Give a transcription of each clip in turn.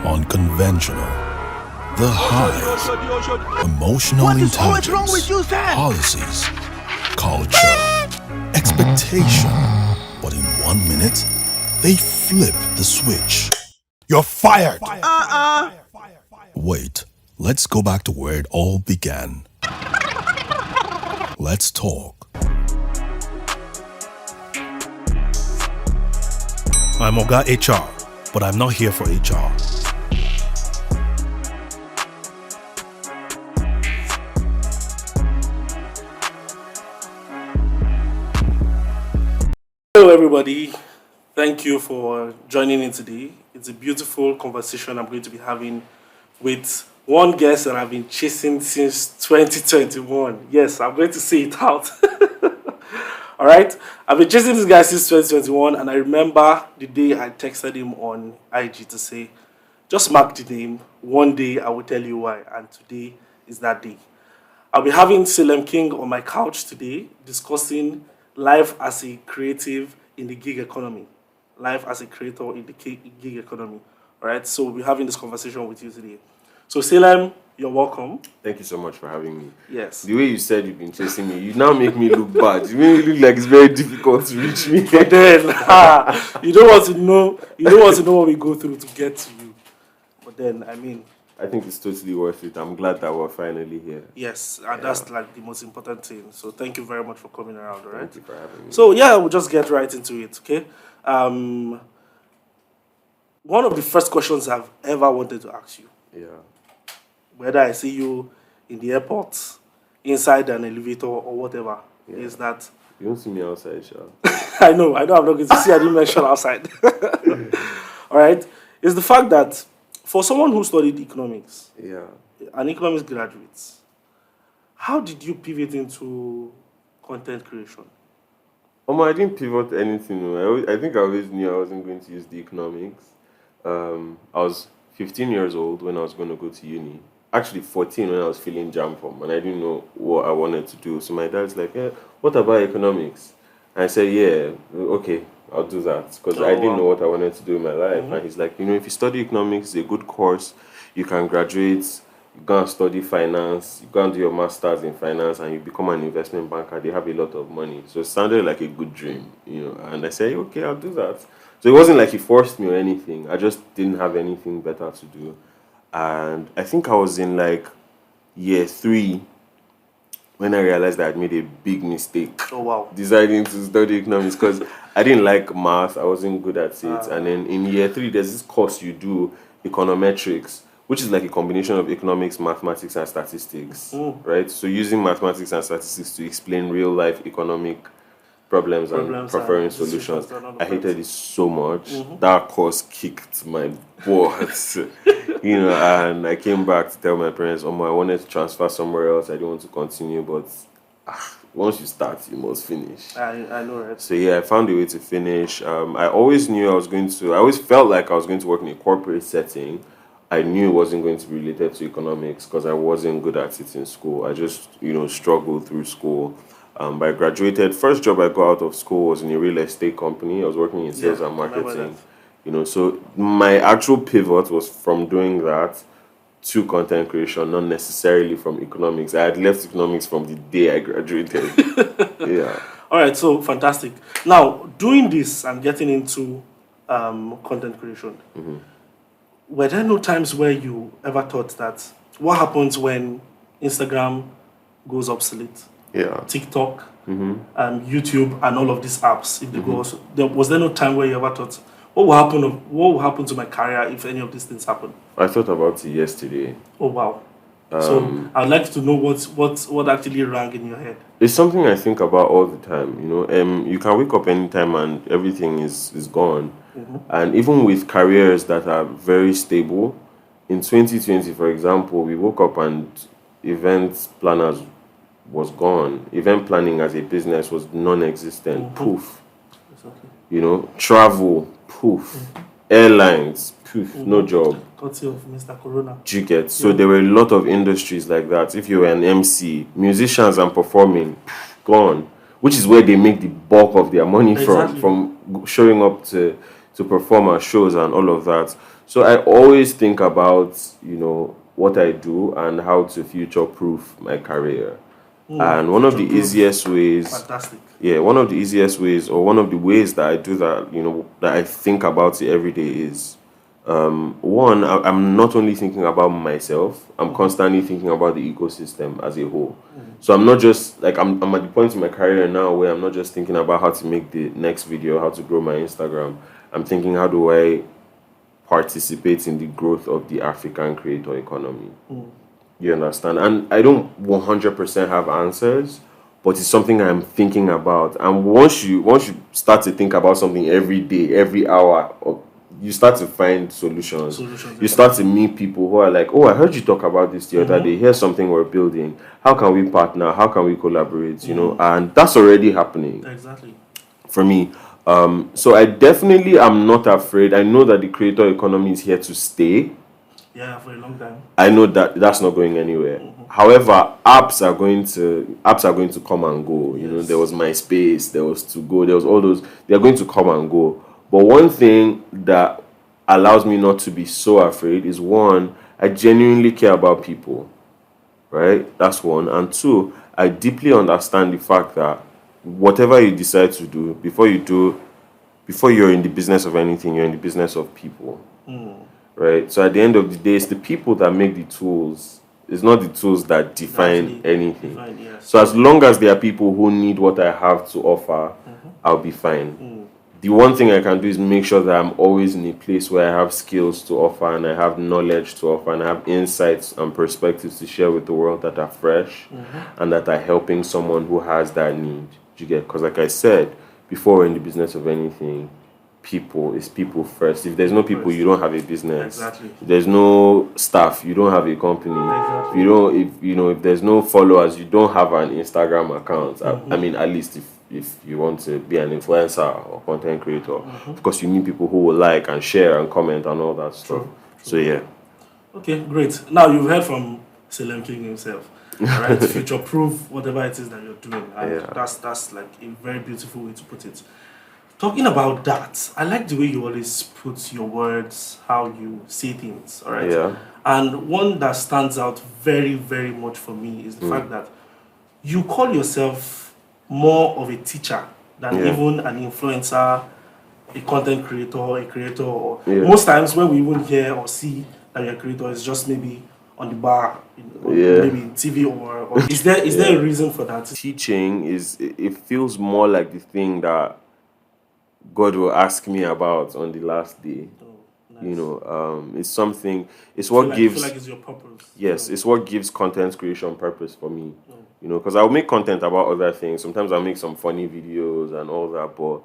unconventional, the highs, emotional intelligence, policies, culture, expectation. But in 1 minute, they flip the switch. You're fired! Wait, let's go back to where it all began. Let's talk. I'm Oga HR, but I'm not here for HR. Hello, everybody. Thank you for joining in today. It's a beautiful conversation I'm going to be having with one guest that I've been chasing since 2021. Yes, I'm going to say it out. All right. I've been chasing this guy since 2021, and I remember the day I texted him on IG to say, just mark the name. One day I will tell you why, and today is that day. I'll be having Salem King on my couch today discussing life as a creative in the gig economy. Life as a creator in the gig economy. All right, so we'll be having this conversation with you today. So, Salem, you're welcome. Thank you so much for having me. Yes. The way you said you've been chasing me, you now make me look bad. You make me look like it's very difficult to reach me. But then, you don't want to know. You don't want to know what we go through to get to you. But then, I think it's totally worth it. I'm glad that we're finally here. yes, and that's like the most important thing. So, thank you very much for coming around. All right. Thank you for having me. So yeah, we'll just get right into it, okay? One of the first questions I've ever wanted to ask you, Yeah. whether I see you in the airport, inside an elevator or whatever, is that You don't see me outside, Sha. I know I'm not going to see any mention outside. All right, is the fact that for someone who studied economics, Yeah. an economics graduate, how did you pivot into content creation? I didn't pivot anything. I think I always knew I wasn't going to use the economics. I was 15 years old when I was going to go to uni. Actually, 14 when I was filling jam form, and I didn't know what I wanted to do. So my dad's like, what about economics? And I said, yeah, okay, I'll do that. Because I didn't know what I wanted to do in my life. And he's like, if you study economics, it's a good course. You can graduate, you go and study finance, you go and do your master's in finance, and you become an investment banker. They have a lot of money. So it sounded like a good dream, And I said, okay, I'll do that. So it wasn't like he forced me or anything. I just didn't have anything better to do. And I think I was in like year 3 when I realized that I'd made a big mistake. Oh, wow. Deciding to study economics because I didn't like math. I wasn't good at it. And then in year 3, there's this course you do, econometrics, which is like a combination of economics, mathematics, and statistics, right? So using mathematics and statistics to explain real life economic problems and preferring solutions. I hated it so much. That course kicked my butt, and I came back to tell my parents, I wanted to transfer somewhere else. I didn't want to continue, but once you start, you must finish. I know, right? So yeah, I found a way to finish. I always knew I always felt like I was going to work in a corporate setting. I knew it wasn't going to be related to economics because I wasn't good at it in school. I just, struggled through school. But I graduated. First job I got out of school was in a real estate company. I was working in sales and marketing. So my actual pivot was from doing that to content creation, not necessarily from economics. I had left economics from the day I graduated. Yeah. All right, so fantastic. Now, doing this and getting into content creation, were there no times where you ever thought that what happens when Instagram goes obsolete? Yeah. TikTok, YouTube, and all of these apps, if they go also, was there no time where you ever thought, what will happen to my career if any of these things happen? I thought about it yesterday. Oh, wow. So I'd like to know what actually rang in your head. It's something I think about all the time. You can wake up anytime and everything is gone. And even with careers that are very stable, in 2020, for example, we woke up and event planners was gone. Event planning as a business was non-existent. Poof. Exactly. Travel. Poof. Airlines. Poof. No job. Courtesy of Mr. Corona. Do you get? So there were a lot of industries like that. If you were an MC, musicians and performing, gone. Which is where they make the bulk of their money from showing up to perform at shows and all of that. So I always think about, what I do and how to future-proof my career. And one of the easiest ways, Fantastic. one of the easiest ways, or one of the ways that I do that, that I think about it every day is, one, I'm not only thinking about myself, I'm constantly thinking about the ecosystem as a whole. So I'm not just like I'm at the point in my career now where I'm not just thinking about how to make the next video, how to grow my Instagram. I'm thinking, how do I participate in the growth of the African creator economy? You understand? And I don't 100% have answers, but it's something I'm thinking about. And once you start to think about something every day, every hour, you start to find solutions. You start to meet people who are like, oh, I heard you talk about this the other day. Here's something we're building. How can we partner? How can we collaborate? And that's already happening. Exactly. For me. So I definitely am not afraid. I know that the creator economy is here to stay. Yeah, for a long time. I know that that's not going anywhere. However, apps are going to come and go. There was MySpace, there was To Go, there was all those. They are going to come and go. But one thing that allows me not to be so afraid is, one, I genuinely care about people. Right? That's one. And two, I deeply understand the fact that whatever you decide to do, before you're in the business of anything, you're in the business of people. Right? So at the end of the day, it's the people that make the tools. It's not the tools that define anything. Yes. So as long as there are people who need what I have to offer, I'll be fine. The one thing I can do is make sure that I'm always in a place where I have skills to offer, and I have knowledge to offer, and I have insights and perspectives to share with the world that are fresh and that are helping someone who has that need. Do you get? Because like I said, before we're in the business of anything, people is people first. If there's no people, you don't have a business. Exactly. If there's no staff, you don't have a company. Exactly. If there's no followers, you don't have an Instagram account. I mean, at least if you want to be an influencer or content creator, because you need people who will like and share and comment and all that stuff. True. So yeah. Okay, great. Now you've heard from Salem King himself. Right? Future proof whatever it is that you're doing. And that's like a very beautiful way to put it. Talking about that, I like the way you always put your words, how you say things, all right? Yeah. And one that stands out very, very much for me is the fact that you call yourself more of a teacher than even an influencer, a content creator, a creator. Or most times when we even hear or see that you're a creator, it's just maybe on the bar, maybe in TV or is there a reason for that? Teaching it feels more like the thing that God will ask me about on the last day. Nice. It's something. It's what gives. I feel like it's your purpose. Yes, it's what gives content creation purpose for me. Because I'll make content about other things. Sometimes I'll make some funny videos and all that. But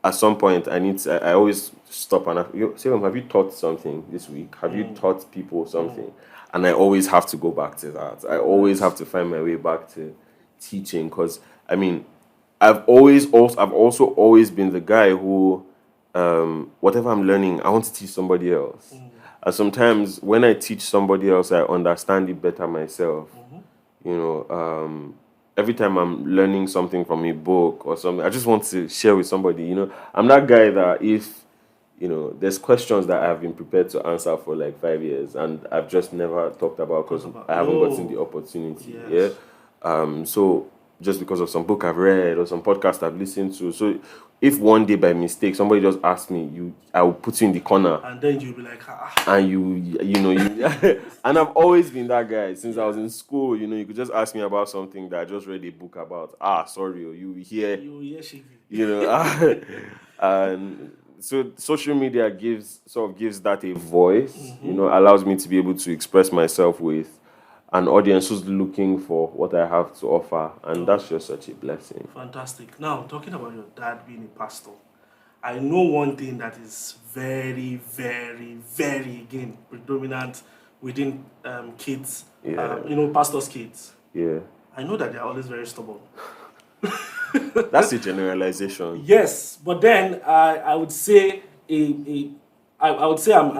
at some point, I always stop and ask, Salem, have you taught something this week? Have you taught people something? And I always have to go back to that. I always have to find my way back to teaching, because I mean, I've also always been the guy who, whatever I'm learning, I want to teach somebody else. And sometimes when I teach somebody else, I understand it better myself. Every time I'm learning something from a book or something, I just want to share with somebody. I'm that guy that if, there's questions that I've been prepared to answer for like 5 years and I've just never talked about because I haven't gotten the opportunity. Yes. So just because of some book I've read or some podcast I've listened to. So if one day by mistake somebody just asks me, I will put you in the corner, and then you'll be like, and you and I've always been that guy since I was in school. You could just ask me about something that I just read a book about. Sorry, you hear and so social media gives that a voice. Allows me to be able to express myself with an audience who's looking for what I have to offer, and that's just such a blessing. Fantastic. Now, talking about your dad being a pastor, I know one thing that is very, very, very, again, predominant within kids, pastors' kids. Yeah. I know that they're always very stubborn. That's a generalization. Yes, but then I would say I would say I'm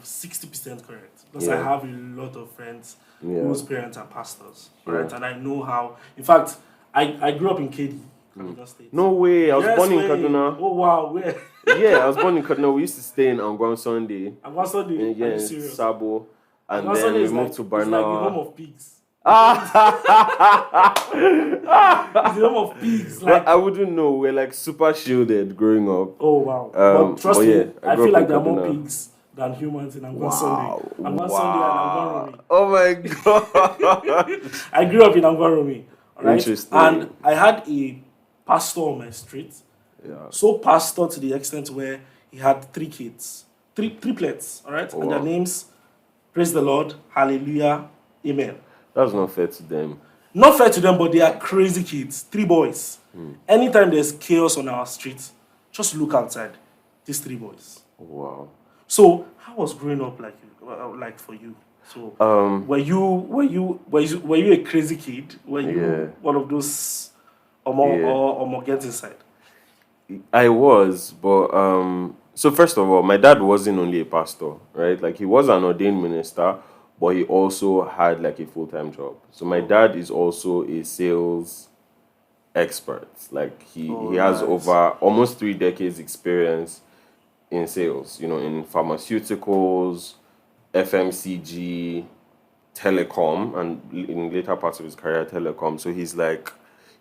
60% correct, because I have a lot of friends whose parents are pastors, right? And I know how. In fact, I grew up in KD, Kaduna State. No way! I was born in Kaduna. Oh wow! Where? Yeah, I was born in Kaduna. We used to stay in Angwan Sunday. And one Sunday, And are yeah, you in serious? Sabo. And And one then Sunday we is moved like to it's like the home Barnawa. of pigs. It's the home of pigs. Well, Like, I wouldn't know. We're like super shielded growing up. oh wow. But But trust yeah, me, I I grew feel up in like there are more Kaduna. pigs than humans in Angwan Sunday. Wow. Angwan Sunday and Angwan Wow. Romi. Oh my god. I grew up in Angwan Romi, alright? And Interesting. I had a pastor on my street. Yeah. So pastor to the extent where he had three kids, triplets, all right, Oh, and their wow. names, praise the Lord, hallelujah, amen. That's not fair to them. Not fair to them, but they are crazy kids, three boys. Anytime there's chaos on our street, just look outside, these three boys. Wow. So how was growing up like for you? So Um, were you a crazy kid? Were you yeah. one of those Yeah. or get inside? I was, but so first of all, my dad wasn't only a pastor, right? Like he was an ordained minister, but he also had like a full-time job. So my dad is also a sales expert. Like Oh, he has nice. over almost 3 decades experience in sales, in pharmaceuticals, FMCG, telecom, and in later parts of his career, telecom. So he's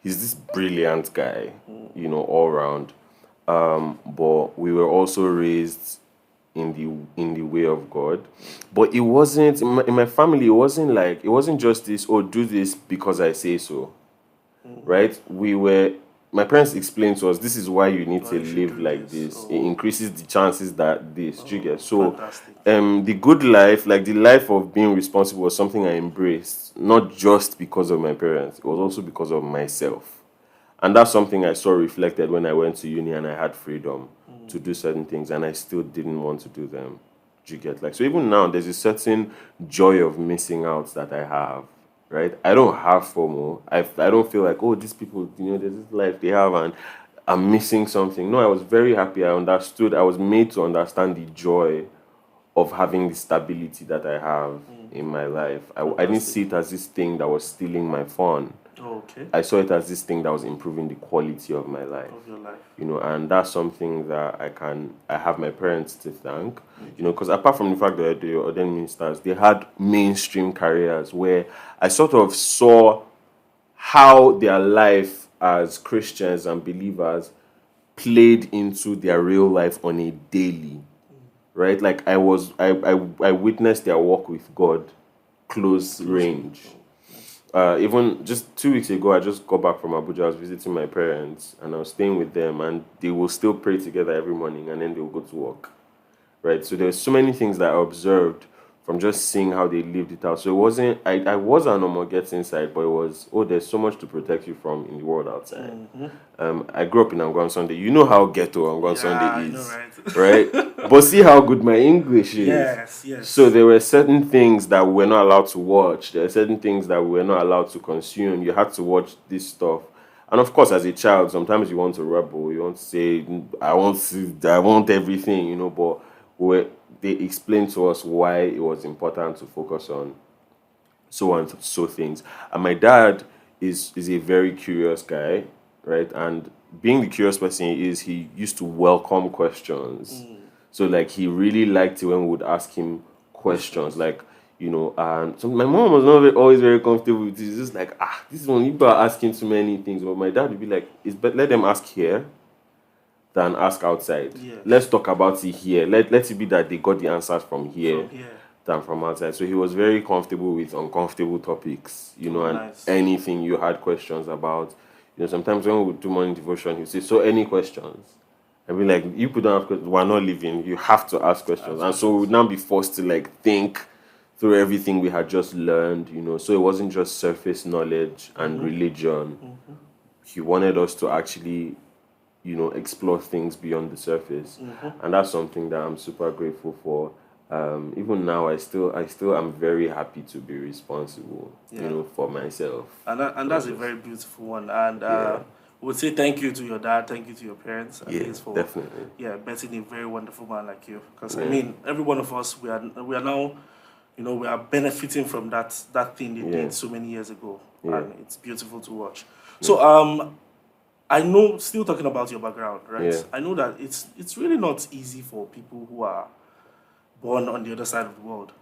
this brilliant guy, all around. But we were also raised in the way of God. But it wasn't in my family. It wasn't just this. Oh, do this because I say so, right? My parents explained to us this is why you need Oh, to you should live do like this. this. It Oh, increases the chances that this trigger. So, fantastic. the good life, like the life of being responsible, was something I embraced, not just because of my parents. It was also because of myself, and that's something I saw reflected when I went to uni and I had freedom to do certain things, and I still didn't want to do them. Do you get like so? Even now, there's a certain joy of missing out that I have, right? I don't have FOMO. I don't feel like, oh, these people, there's this life they have and I'm missing something. No, I was very happy. I understood. I was made to understand the joy of having the stability that I have in my life. I didn't see it as this thing that was stealing my fun. Oh, okay. I saw it as this thing that was improving the quality of my life. Of your life. And that's something that I have my parents to thank, because apart from the fact that they were ordained ministers, they had mainstream careers where I sort of saw how their life as Christians and believers played into their real life on a daily, right? Like I witnessed their walk with God close range. Even just 2 weeks ago, I just got back from Abuja. I was visiting my parents and I was staying with them, and they will still pray together every morning and then they will go to work, right? So there's so many things that I observed from just seeing how they lived it out. So it wasn't, I was an normal gets inside, but it was, oh, there's so much to protect you from in the world outside. I grew up in Angwan Sunday. You know how ghetto Angwan Sunday I know, is, right? right? But see how good my English is. Yes. So there were certain things that we were not allowed to watch. There are certain things that we were not allowed to consume. You had to watch this stuff. And of course, as a child, sometimes you want to rebel. You want to say, I want everything, but they explained to us why it was important to focus on so and so things. And my dad is a very curious guy, right? And being the curious person he used to welcome questions. So like he really liked it when we would ask him questions, like and so my mom was not always very comfortable with it. It's just like this one you are asking too many things. But my dad would be like, "It's but let them ask here than ask outside. Yes. Let's talk about it here. Let it be that they got the answers from here." From here. Than from outside. So he was very comfortable with uncomfortable topics, and nice. anything you had questions about. Sometimes when we would do morning devotion, he'd say, "So any questions?" And be like, "You put down questions, we're not leaving. You have to ask questions." And so we would now be forced to think through everything we had just learned, So it wasn't just surface knowledge and religion. He wanted us to actually, explore things beyond the surface. And that's something that I'm super grateful for. Even now, I still am very happy to be responsible, for myself. And that's a very beautiful one. And we'll say thank you to your dad, thank you to your parents, at least for definitely. betting a very wonderful man like you. Because I mean, every one of us, we are now, we are benefiting from that thing they did so many years ago, and it's beautiful to watch. So I know, still talking about your background, right? Yeah. I know that it's really not easy for people who are born on the other side of the world.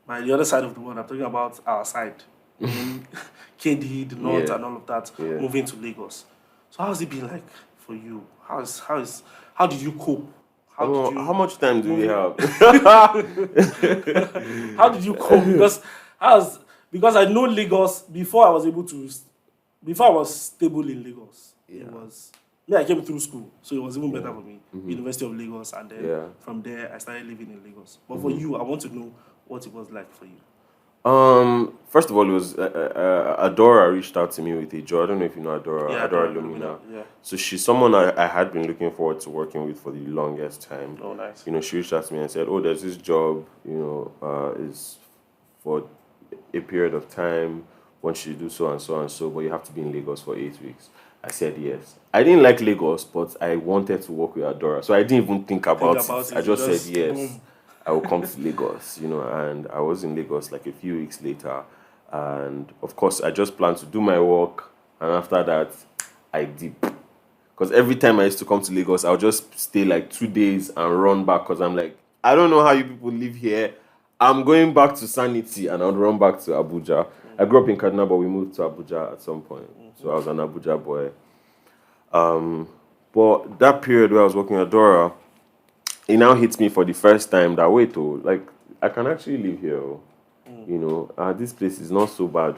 By the other side of the world, I'm talking about our side, in KD, the North, Yeah. and all of that, Yeah. moving to Lagos. So how's it been like for you? How did you cope? How did you How much time do we have? how did you cope? Because I know Lagos before I was stable in Lagos. Yeah. It was I came through school, so it was even better for me. Mm-hmm. University of Lagos, and then Yeah. from there I started living in Lagos. But Mm-hmm. for you, I want to know what it was like for you. First of all, it was Adora reached out to me with a job. I don't know if you know Adora, Yeah, Adora Adora Lumina. Lumina, yeah. So she's someone I had been looking forward to working with for the longest time. Oh, nice. You know, she reached out to me and said, "Oh, there's this job. Is for a period of time. Want you to do so and so and so, but you have to be in Lagos for 8 weeks." I said yes. I didn't like Lagos, but I wanted to work with Adora, so I didn't even think about it. I just said yes. Boom. I will come to Lagos, and I was in Lagos like a few weeks later. And of course, I just planned to do my work. And after that, I dip. Because every time I used to come to Lagos, I'll just stay like 2 days and run back. Because I'm like, I don't know how you people live here. I'm going back to Sanity and I'll run back to Abuja. I grew up in Kaduna, but we moved to Abuja at some point. So I was an Abuja boy. But that period where I was working at Dora, it now hits me for the first time that wait, like I can actually live here. This place is not so bad.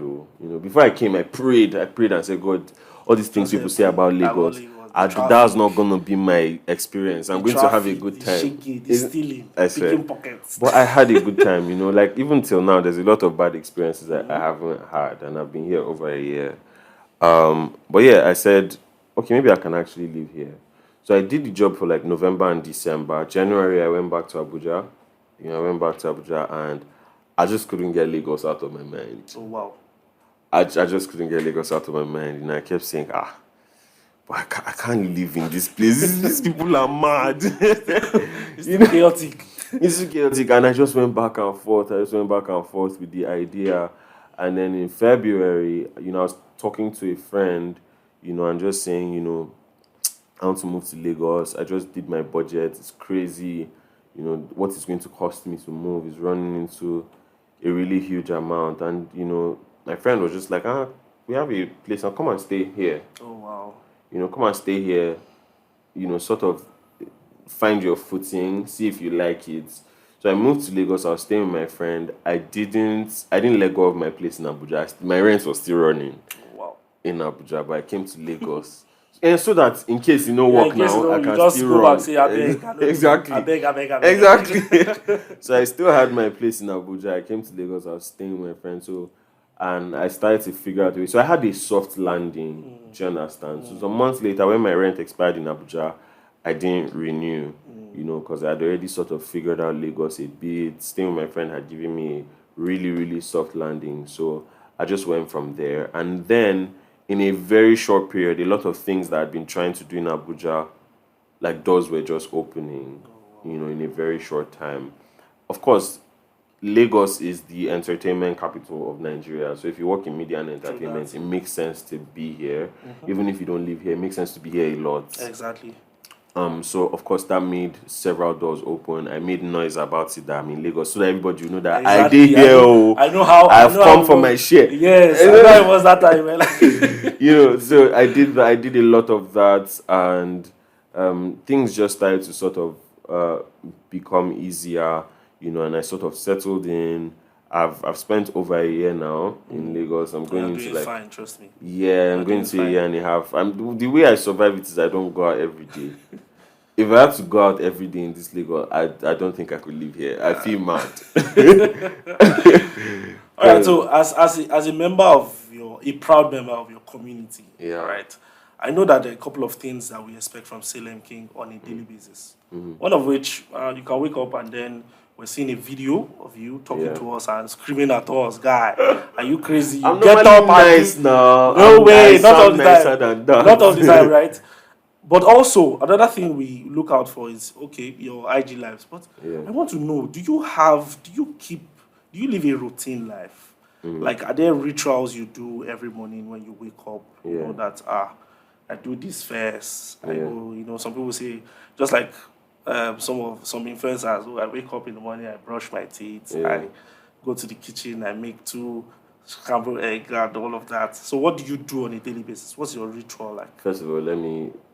Before I came, I prayed and said, God, all these things people say about Lagos, that's not gonna be my experience. I'm going to have a good time. I said, pockets. but I had a good time. Like even till now, there's a lot of bad experiences that I haven't had, and I've been here over a year. But yeah, I said, okay, maybe I can actually live here. So I did the job for like November and December. January, I went back to Abuja. And I just couldn't get Lagos out of my mind. Oh, wow. I just couldn't get Lagos out of my mind. And I kept saying, but I can't live in this place. These people are mad. It's too chaotic. It's too chaotic. And I just went back and forth. With the idea. And then in February, I was talking to a friend, and just saying, I want to move to Lagos. I just did my budget. It's crazy. What it's going to cost me to move is running into a really huge amount. And, my friend was just like, we have a place. Now come and stay here. Oh, wow. Come and stay here. Sort of find your footing, see if you like it. So I moved to Lagos. I was staying with my friend. I didn't let go of my place in Abuja. My rent was still running. Wow. In Abuja, but I came to Lagos. And so that in case work now, I can just still go run. back, say, I beg, Exactly. I beg. Exactly. So I still had my place in Abuja. I came to Lagos. I was staying with my friend. And I started to figure out a way. So I had a soft landing. Do you understand? So some months later, when my rent expired in Abuja, I didn't renew. Because I had already sort of figured out Lagos a bit. Staying with my friend had given me a really, really soft landing. So I just went from there. And then in a very short period, a lot of things that I'd been trying to do in Abuja, like doors were just opening, in a very short time. Of course, Lagos is the entertainment capital of Nigeria. So if you work in media and entertainment, it makes sense to be here. Even if you don't live here, it makes sense to be here a lot. Exactly. So of course that made several doors open. I made noise about it that I'm in Lagos, so that everybody will know that I did here. I've come for my share. Yes, I know it was that time. So I did that. I did a lot of that, and things just started to sort of become easier. And I sort of settled in. I've spent over a year now in Lagos. I'm going into like fine, trust me. Yeah, I'm going to a year and a half. The way I survive it is I don't go out every day. If I had to go out every day in this Lagos, I don't think I could live here. I feel mad. All right. So as a member of a proud member of your community, right? I know that there are a couple of things that we expect from Salem King on a daily basis. One of which you can wake up and then we're seeing a video of you talking to us and screaming at us, guy. Are you crazy? I'm Get not up nice now. No way, not all the nicer time. Than that. Not all the time, right? But also, another thing we look out for is, okay, your IG lives. But I want to know, do you live a routine life? Like, are there rituals you do every morning when you wake up? You know that, I do this first. I Yeah. go, some people say, just like some influencers, I wake up in the morning, I brush my teeth, Yeah. I go to the kitchen, I make 2 scrambled egg and all of that. So what do you do on a daily basis? What's your ritual like? First of all,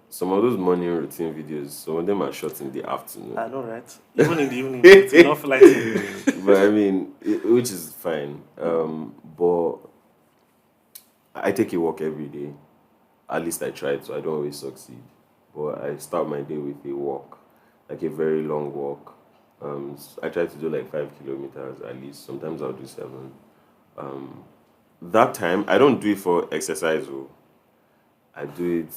some of those morning routine videos, some of them are shot in the afternoon. I know, right? Even in the evening, it's enough like But I mean, which is fine. But I take a walk every day. At least I try to. I don't always succeed. But I start my day with a walk, like a very long walk. I try to do like 5 kilometers at least. Sometimes I'll do 7. That time, I don't do it for exercise. I do it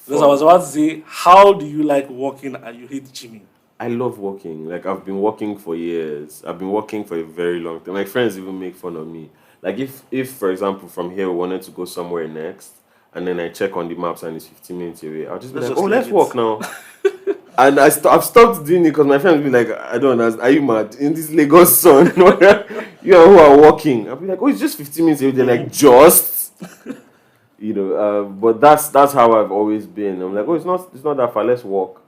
because I was about to say, how do you like walking and you hate gymming? I love walking. Like I've been walking for years. I've been walking for a very long time. My friends even make fun of me. Like if for example from here we wanted to go somewhere next, and then I check on the maps and it's 15 minutes away, I'll just be like, oh, let's walk now. And I've stopped doing it because my friends be like, I don't understand. Are you mad? In this Lagos sun, you are who are walking. I'll be like, oh, it's just 15 minutes away. They're like, just. But that's how I've always been. I'm like, oh, it's not that far. Let's walk.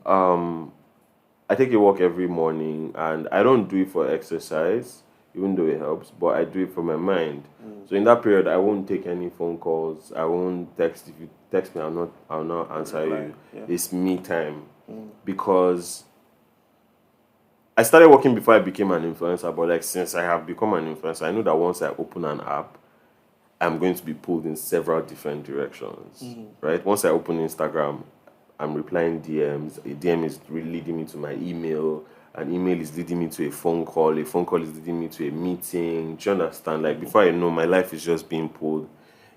I take a walk every morning, and I don't do it for exercise, even though it helps, but I do it for my mind. So in that period, I won't take any phone calls. I won't text. If you text me, I'll not answer you. Yeah. It's me time, because I started working before I became an influencer. But like since I have become an influencer, I know that once I open an app, I'm going to be pulled in several different directions. Right? Once I open Instagram, I'm replying DMs. A DM is leading me to my email. An email is leading me to a phone call. A phone call is leading me to a meeting. Do you understand? Like before I know, my life is just being pulled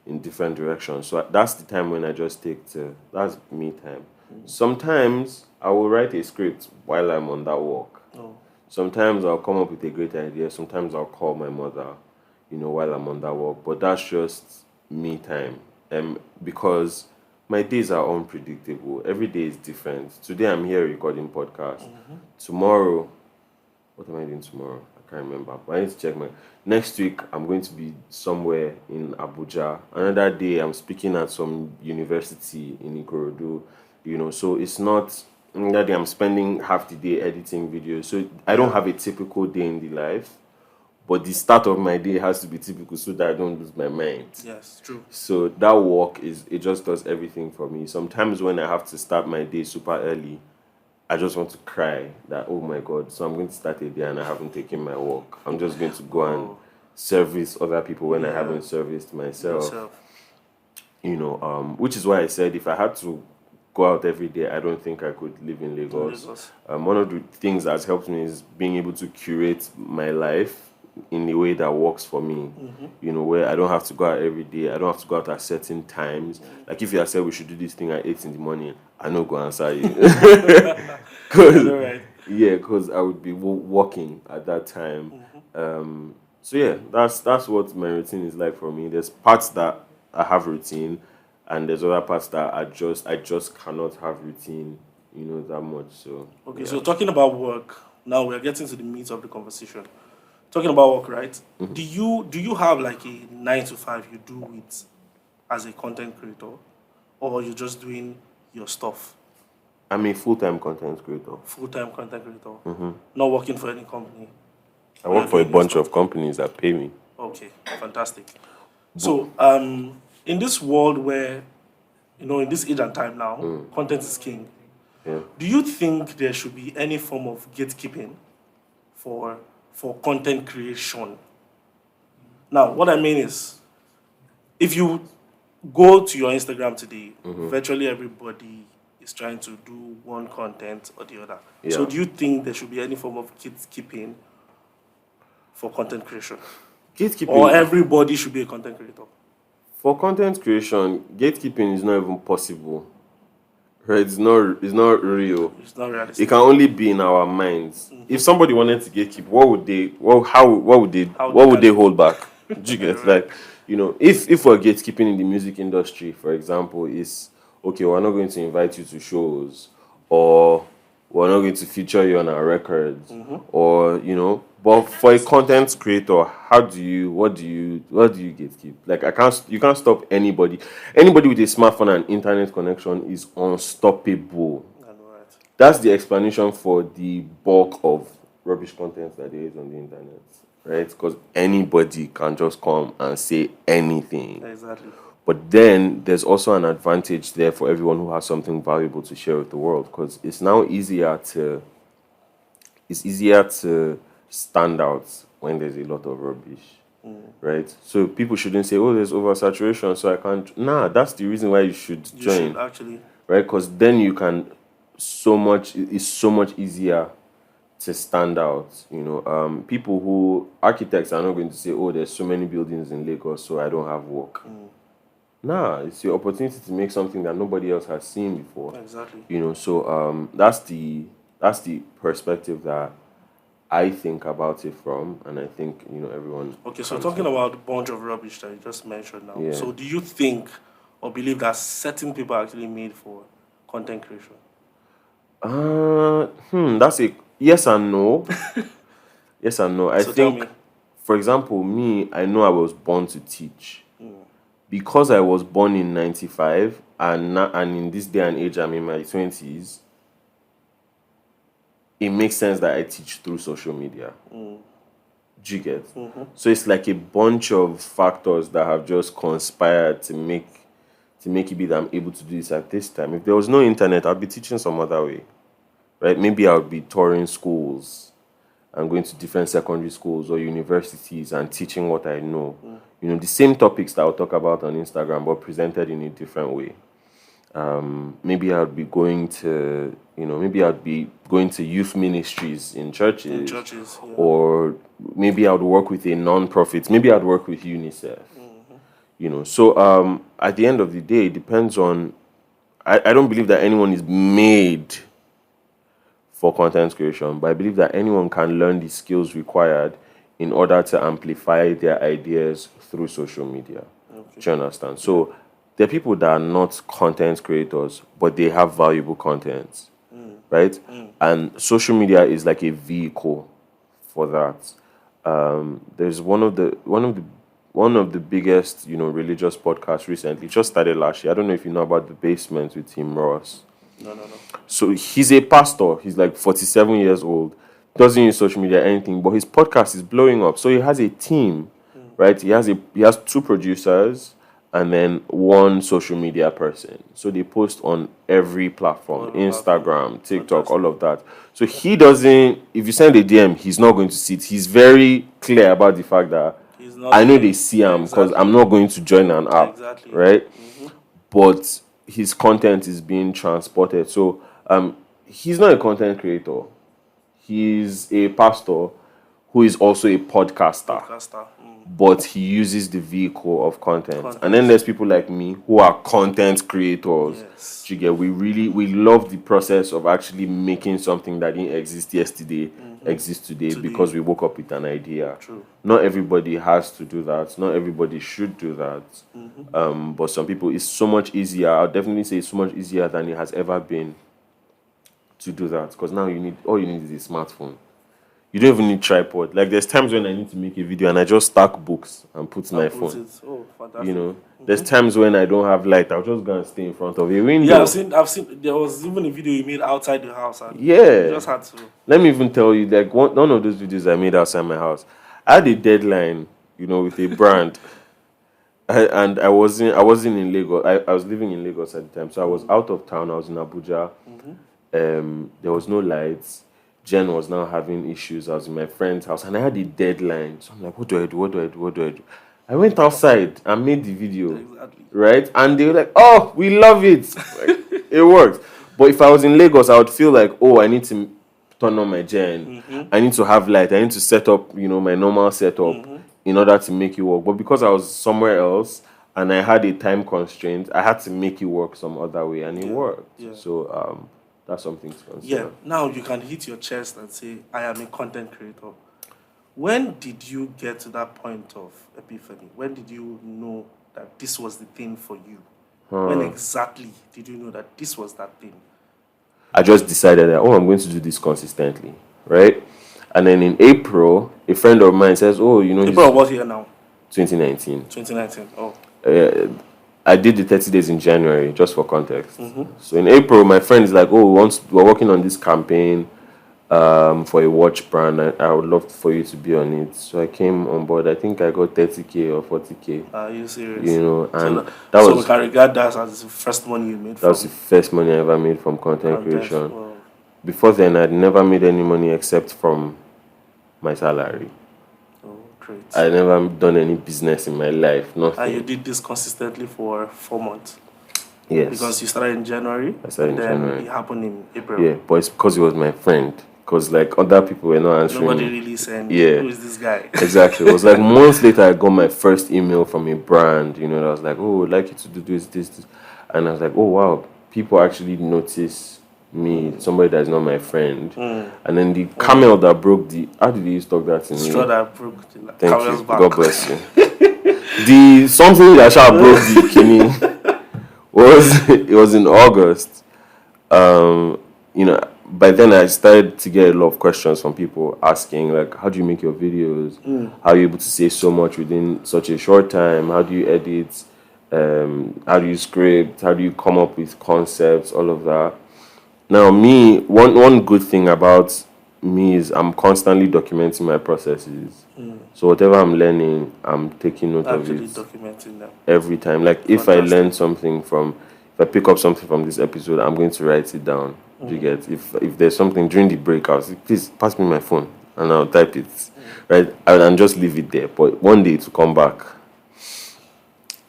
in different directions. So that's the time when I just that's me time. Sometimes I will write a script while I'm on that walk. Oh. Sometimes I'll come up with a great idea. Sometimes I'll call my mother, while I'm on that walk. But that's just me time. Because my days are unpredictable. Every day is different. Today I'm here recording podcast. Tomorrow, what am I doing tomorrow? I can't remember. But I need to check next week I'm going to be somewhere in Abuja. Another day I'm speaking at some university in Ikorodu. So it's not that day I'm spending half the day editing videos. So I don't have a typical day in the life. But the start of my day has to be typical so that I don't lose my mind. Yes, true. So that walk it just does everything for me. Sometimes when I have to start my day super early, I just want to cry that, oh my God, so I'm going to start a day and I haven't taken my walk. I'm just going to go and service other people when I haven't serviced myself. Which is why I said if I had to go out every day, I don't think I could live in Lagos. One of the things that's helped me is being able to curate my life in a way that works for me, where I don't have to go out every day. I don't have to go out at certain times. Like if you said we should do this thing at 8 in the morning, I no go answer you. Because I would be working at that time. So yeah, that's what my routine is like for me. There's parts that I have routine, and there's other parts that I just cannot have routine, that much. So okay, so talking about work, now we're getting to the meat of the conversation. Talking about work, right? Do you have like a 9 to 5 you do it as a content creator, or you're just doing your stuff? I'm a full-time content creator. Full-time content creator. Not working for any company. I work for a bunch of companies that pay me. Okay, fantastic. So, in this world where, in this age and time now, content is king. Yeah. Do you think there should be any form of gatekeeping for content creation? Now, what I mean is, if you go to your Instagram today, virtually everybody is trying to do one content or the other. Yeah. So do you think there should be any form of gatekeeping for content creation? Gatekeeping, or everybody should be a content creator? For content creation, gatekeeping is not even possible. Right? It's not real. It's not realistic. It can only be in our minds. If somebody wanted to gatekeep, what would they hold back? Do you get like, if we're gatekeeping in the music industry, for example, is okay, we're not going to invite you to shows, or we're not going to feature you on our records, or But for a content creator, what do you gatekeep? Like you can't stop anybody. Anybody with a smartphone and internet connection is unstoppable. I know, right? That's the explanation for the bulk of rubbish content that there is on the internet, right? Because anybody can just come and say anything. Exactly. But then there's also an advantage there for everyone who has something valuable to share with the world, because it's now easier to stand out when there's a lot of rubbish, right? So people shouldn't say, "Oh, there's oversaturation, so I can't." Nah, that's the reason why you should You join, should actually. right? Because then you can it's so much easier to stand out. People who architects are not going to say, "Oh, there's so many buildings in Lagos, so I don't have work." Nah, it's your opportunity to make something that nobody else has seen before. Exactly. So that's the perspective that I think about it from, and I think everyone. Okay, so talking about the bunch of rubbish that you just mentioned now. Yeah. So do you think or believe that certain people are actually made for content creation? That's a yes and no. Yes and no. I So tell think, me. for example, me, I know I was born to teach. Because I was born in 95 and in this day and age I'm in my 20s, it makes sense that I teach through social media. Do you get? So it's like a bunch of factors that have just conspired to make it be that I'm able to do this at this time. If there was no internet, I'd be teaching some other way, right? Maybe I would be touring schools and going to different secondary schools or universities and teaching what I know. The same topics that I'll talk about on Instagram, but presented in a different way. Maybe I'd be going to, youth ministries in churches. Yeah. Or maybe I would work with a non-profit. Maybe I'd work with UNICEF. So at the end of the day, it depends on. I don't believe that anyone is made for content creation, but I believe that anyone can learn the skills required in order to amplify their ideas through social media. Okay. Do you understand? So there are people that are not content creators, but they have valuable content, right? And social media is like a vehicle for that. There's one of the biggest religious podcasts recently. It just started last year. I don't know if you know about The Basement with Tim Ross. No. So he's a pastor. He's like 47 years old. Doesn't use social media anything, but his podcast is blowing up. So he has a team, right? He has 2 producers and then 1 social media person. So they post on every platform, Instagram, TikTok, all of that. So he doesn't. If you send a DM, he's not going to see it. He's very clear about the fact that I know they see him because I'm not going to join an app, right? But his content is being transported. So he's not a content creator. He's a pastor who is also a podcaster. But he uses the vehicle of content. And then there's people like me who are content creators. Yes. You get, we love the process of actually making something that didn't exist yesterday exist today because we woke up with an idea. True. Not everybody has to do that. Not everybody should do that. But some people, it's so much easier. I'll definitely say it's so much easier than it has ever been to do that, because now all you need is a smartphone. You don't even need tripod. Like there's times when I need to make a video and I just stack books and put my phone. Oh, fantastic. There's times when I don't have light. I'll just go and stay in front of a window. Yeah, I've seen. There was even a video you made outside the house. And yeah. You just had to. Let me even tell you, like none of those videos I made outside my house, I had a deadline, with a brand. And I wasn't in Lagos. I was living in Lagos at the time, so I was out of town. I was in Abuja. There was no lights. Jen was now having issues. I was in my friend's house and I had a deadline. So I'm like, what do I do? I went outside and made the video. Exactly. Right? And they were like, oh, we love it. Like, it worked. But if I was in Lagos, I would feel like, oh, I need to turn on my Jen. I need to have light. I need to set up, my normal setup in order to make it work. But because I was somewhere else and I had a time constraint, I had to make it work some other way, and it worked. Yeah. So that's something to consider. Yeah, now you can hit your chest and say, I am a content creator. When did you get to that point of epiphany? When did you know that this was the thing for you? When exactly did you know that this was that thing? I just decided that, I'm going to do this consistently, right? And then in April, a friend of mine says, "Oh, you know, April of what year now? 2019. 2019. Oh. I did the 30 days in January, just for context. So in April, my friend is like, "Oh, we're working on this campaign for a watch brand. I would love for you to be on it." So I came on board. I think I got 30K or 40K. Are you serious? You know, and so we can regard that as the first money you made. That was the first money I ever made from content creation. Wow. Before then, I'd never made any money except from my salary. Oh, great. I never done any business in my life. Nothing. And you did this consistently for 4 months. Yes. Because you started in January. I started in January. It happened in April. Yeah, but it's because he was my friend. Because like other people were not answering. Nobody really said, yeah, who is this guy? Exactly. It was like months later I got my first email from a brand, you know, that was like, "Oh, I'd like you to do this. And I was like, "Oh wow, people actually notice me, somebody that's not my friend." And then the camel that broke the how did he talk that in straw that broke the Thank camel's you. back. God bless you. The something that shall broke the kidney was in August. You know, by then I started to get a lot of questions from people asking like, how do you make your videos? How are you able to say so much within such a short time? How do you edit? How do you script? How do you come up with concepts? All of that. Now, me, one good thing about me is I'm constantly documenting my processes. So whatever I'm learning, I'm taking note of it. Documenting them every time. Like if I learn something if I pick up something from this episode, I'm going to write it down. Do you get? If there's something during the break, I'll say, "Please pass me my phone," and I'll type it, right? And just leave it there. But one day it will come back.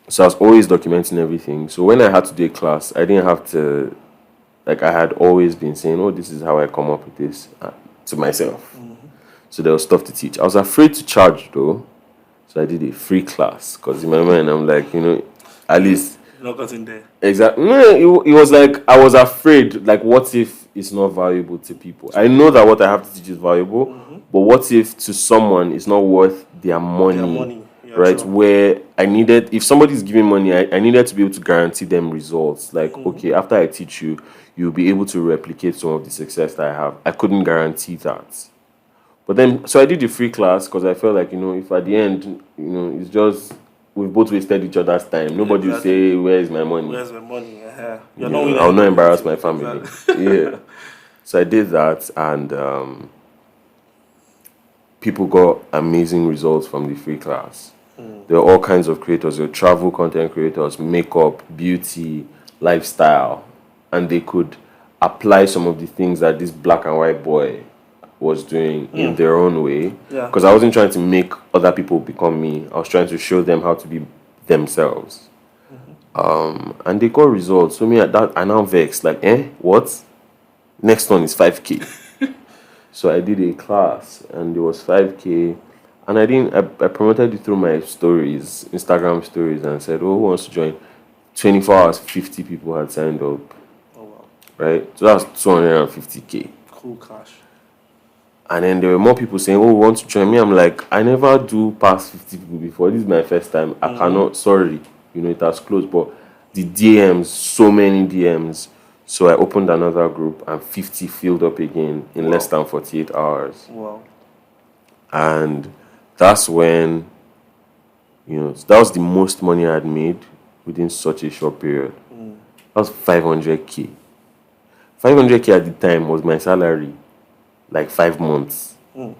So I was always documenting everything. So when I had to do a class, I didn't have to. Like I had always been saying, "Oh, this is how I come up with this," to myself. So there was stuff to teach. I was afraid to charge though, so I did a free class because in my mind I'm like, you know, at least. Not got in there. Exactly. No, it was like I was afraid. Like, what if it's not valuable to people? I know that what I have to teach is valuable, but what if to someone it's not worth their money? Yeah, right? Sure. Where I needed, if somebody's giving money, I needed to be able to guarantee them results. Like, okay, after I teach you, you'll be able to replicate some of the success that I have. I couldn't guarantee that. But then, so I did the free class because I felt like, you know, if at the end, you know, it's just, we've both wasted each other's time. Nobody will say, "Where is my money?" Where's my money? I'll not embarrass my family. Exactly. Yeah. So I did that, and people got amazing results from the free class. There were all kinds of creators. There were travel content creators, makeup, beauty, lifestyle, and they could apply some of the things that this black and white boy was doing in their own way. Because I wasn't trying to make other people become me. I was trying to show them how to be themselves. And they got results. So I now vexed. Like, what? Next one is 5K. So I did a class and it was 5K. And I promoted it through my stories, Instagram stories, and said, "Oh, who wants to join?" 24 hours, 50 people had signed up. Oh, wow. Right? So that's 250K. Cool cash. And then there were more people saying, "Oh, want to join me?" I'm like, I never do past 50 people before. This is my first time. I cannot, sorry. You know, it has closed. But the DMs, so many DMs. So I opened another group and 50 filled up again in less than 48 hours. Wow. And that's when, you know, that was the most money I had made within such a short period. That was 500K. 500K at the time was my salary. Like 5 months. So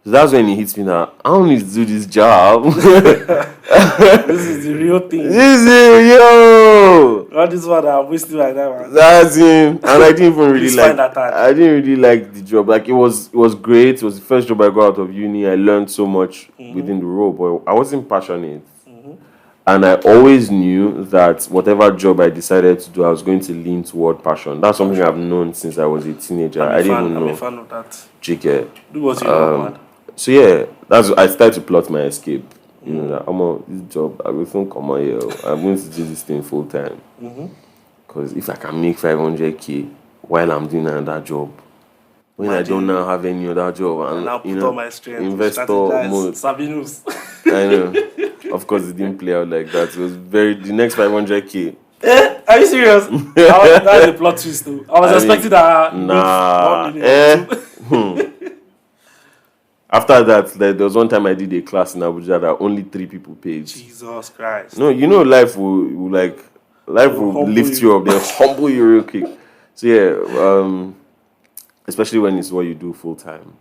that's when it hits me that I don't need to do this job. This is the real thing. This is yo. Not this one that I'm wasting my time. That's him. And I didn't even really like. I didn't really like the job. Like it was great. It was the first job I got out of uni. I learned so much within the role, but I wasn't passionate. And I always knew that whatever job I decided to do, I was going to lean toward passion. That's something I've known since I was a teenager. I didn't even know. I'm a fan of that. JK. Do what you know, man. So yeah, I started to plot my escape. You know that I'm on this job. I will soon come out here. I'm going to do this thing full time. Because if I can make 500K while I'm doing another job, when I don't now have any other job, and I'll put all my strength, investor mode. Sabinus. I know. Of course, it didn't play out like that. It was the next 500K. Are you serious? That's a plot twist, though. I was expecting that. Nah. After that, there was one time I did a class in Abuja that only 3 people paid. Jesus Christ. No, you know, life will Humble lift you. you up, then humble you real quick. So yeah, especially when it's what you do full time.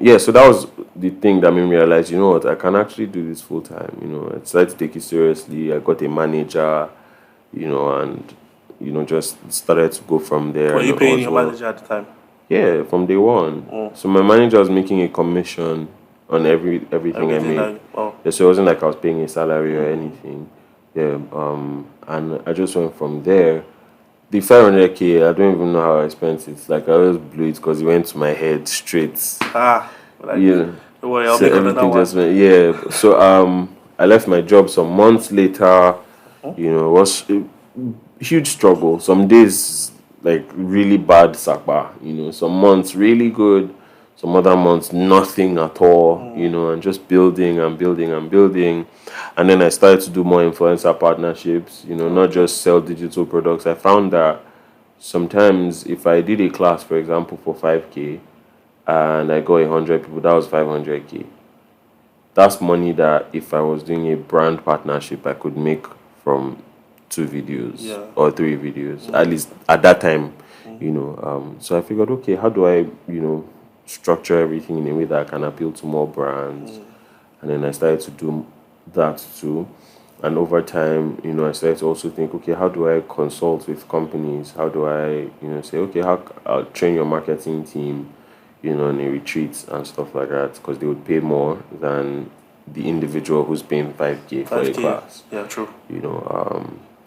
Yeah, so that was the thing that made me realize, you know what, I can actually do this full time. You know, I decided to take it seriously. I got a manager, you know, and just started to go from there. Were you And paying your also, manager at the time? yeah, from day one. So my manager was making a commission on everything I Everything made. wow. Yeah, so it wasn't like I was paying a salary or anything. Yeah, and I just went from there. The 500K, I don't even know how I spent it. Like I always blew it because it went to my head straight. Like, Yeah. don't worry, I'll So make another everything one. just went. Yeah. So I left my job some months later. You know, it was a huge struggle. Some days like really bad sakba. You know, some months really good. Some other months nothing at all. You know, and just building and building and building. And then I started to do more influencer partnerships. You know, not just sell digital products. I found that sometimes if I did a class, for example, for 5K, and I got 100 people, that was 500K. That's money that if I was doing a brand partnership, I could make from 2 videos or 3 videos, at least at that time, you know. So I figured, okay, how do I, structure everything in a way that I can appeal to more brands? And then I started to do that too. And over time, I started to also think, okay, how do I consult with companies? How do I, say, okay, I'll train your marketing team, in a retreat and stuff like that, because they would pay more than the individual who's paying 5K for a 5K. class. Yeah, true.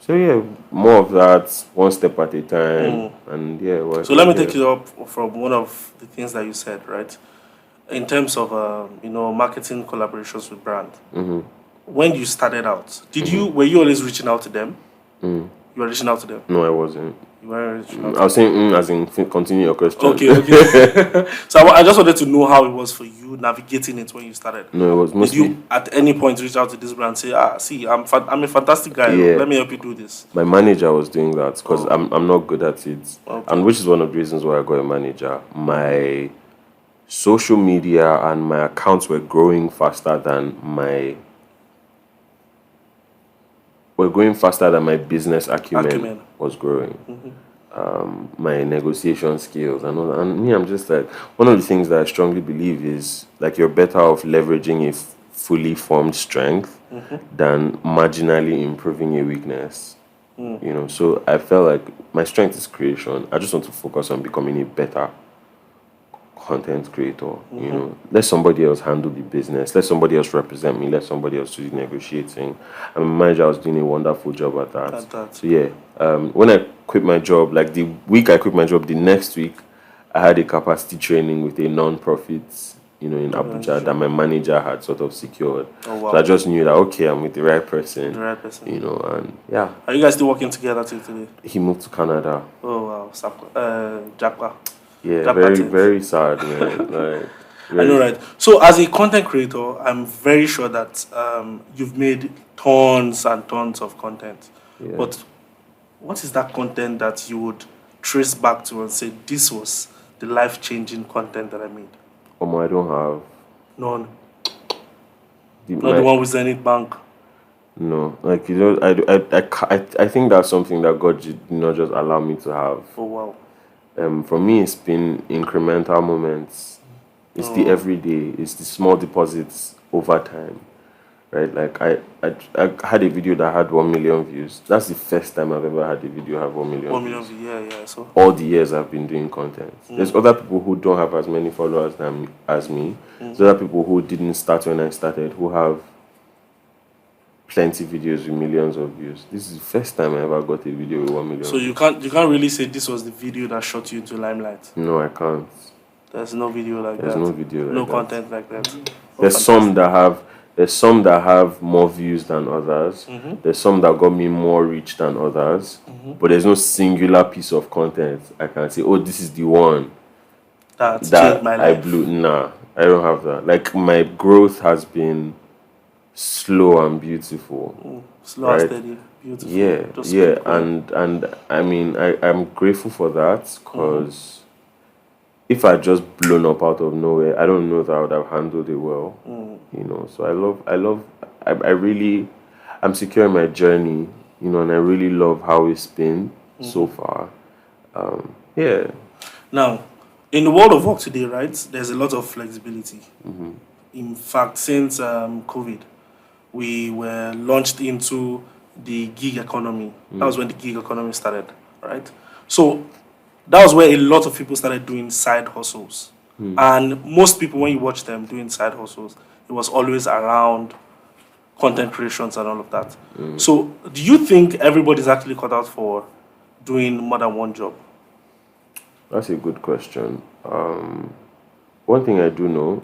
So yeah, more of that, one step at a time, and yeah. So let me take it up from one of the things that you said, right? In terms of marketing collaborations with brand. When you started out, were you always reaching out to them? You were reaching out to them. No, I wasn't. You weren't reaching out. I was saying, as in, continue your question. Okay. So I just wanted to know how it was for you navigating it when you started. No, it was mostly. Did you at any point reach out to this brand and say, see, I'm a fantastic guy. Yeah. Let me help you do this. My manager was doing that because I'm not good at it, Okay. and which is one of the reasons why I got a manager. My social media and my accounts were growing faster than my business acumen was growing. My negotiation skills and all that. And me, I'm just like, one of the things that I strongly believe is like you're better off leveraging a fully formed strength than marginally improving a weakness. So I felt like my strength is creation. I just want to focus on becoming a better content creator. Let somebody else handle the business, let somebody else represent me, let somebody else do the negotiating. And my manager was doing a wonderful job at that. So yeah, when I quit my job, like the week I quit my job, the next week I had a capacity training with a non-profit in Abuja that my manager had sort of secured. Oh, wow. So I just knew that okay, I'm with the right person. And yeah. Are you guys still working together till today? He moved to Canada. Oh wow, Jackpa. Yeah, very, very sad, man. Like, I know, right? So, as a content creator, I'm very sure that you've made tons and tons of content. Yeah. But what is that content that you would trace back to and say, this was the life-changing content that I made? I don't have. None. Not the one with Zenith Bank. No, like I think that's something that God did not just allow me to have. Oh wow. For me, it's been incremental moments. It's the everyday. It's the small deposits over time, right? Like I had a video that had 1 million views. That's the first time I've ever had a video have 1 million. 1 million views, yeah. So all the years I've been doing content. There's other people who don't have as many followers as me. There's other people who didn't start when I started who have plenty videos with millions of views. This is the first time I ever got a video with 1 million. So you can't really say this was the video that shot you into limelight. No, I can't. There's no video like that. There's no video like that. No content like that. There's some that have more views than others. There's some that got me more reach than others. But there's no singular piece of content I can say, oh, this is the one that changed my life. I blew. Nah, I don't have that. Like my growth has been slow and beautiful. Slow and steady, beautiful. Yeah. And I mean I'm grateful for that because if I just blown up out of nowhere, I don't know if I would have handled it well. So I really, I'm secure in my journey, and I really love how it's been so far. Yeah. Now, in the world of work today, right, there's a lot of flexibility. In fact, since COVID, we were launched into the gig economy. That was when the gig economy started, right? So that was where a lot of people started doing side hustles. And most people, when you watch them doing side hustles, it was always around content creations and all of that. So do you think everybody's actually cut out for doing more than one job? That's a good question. One thing I do know,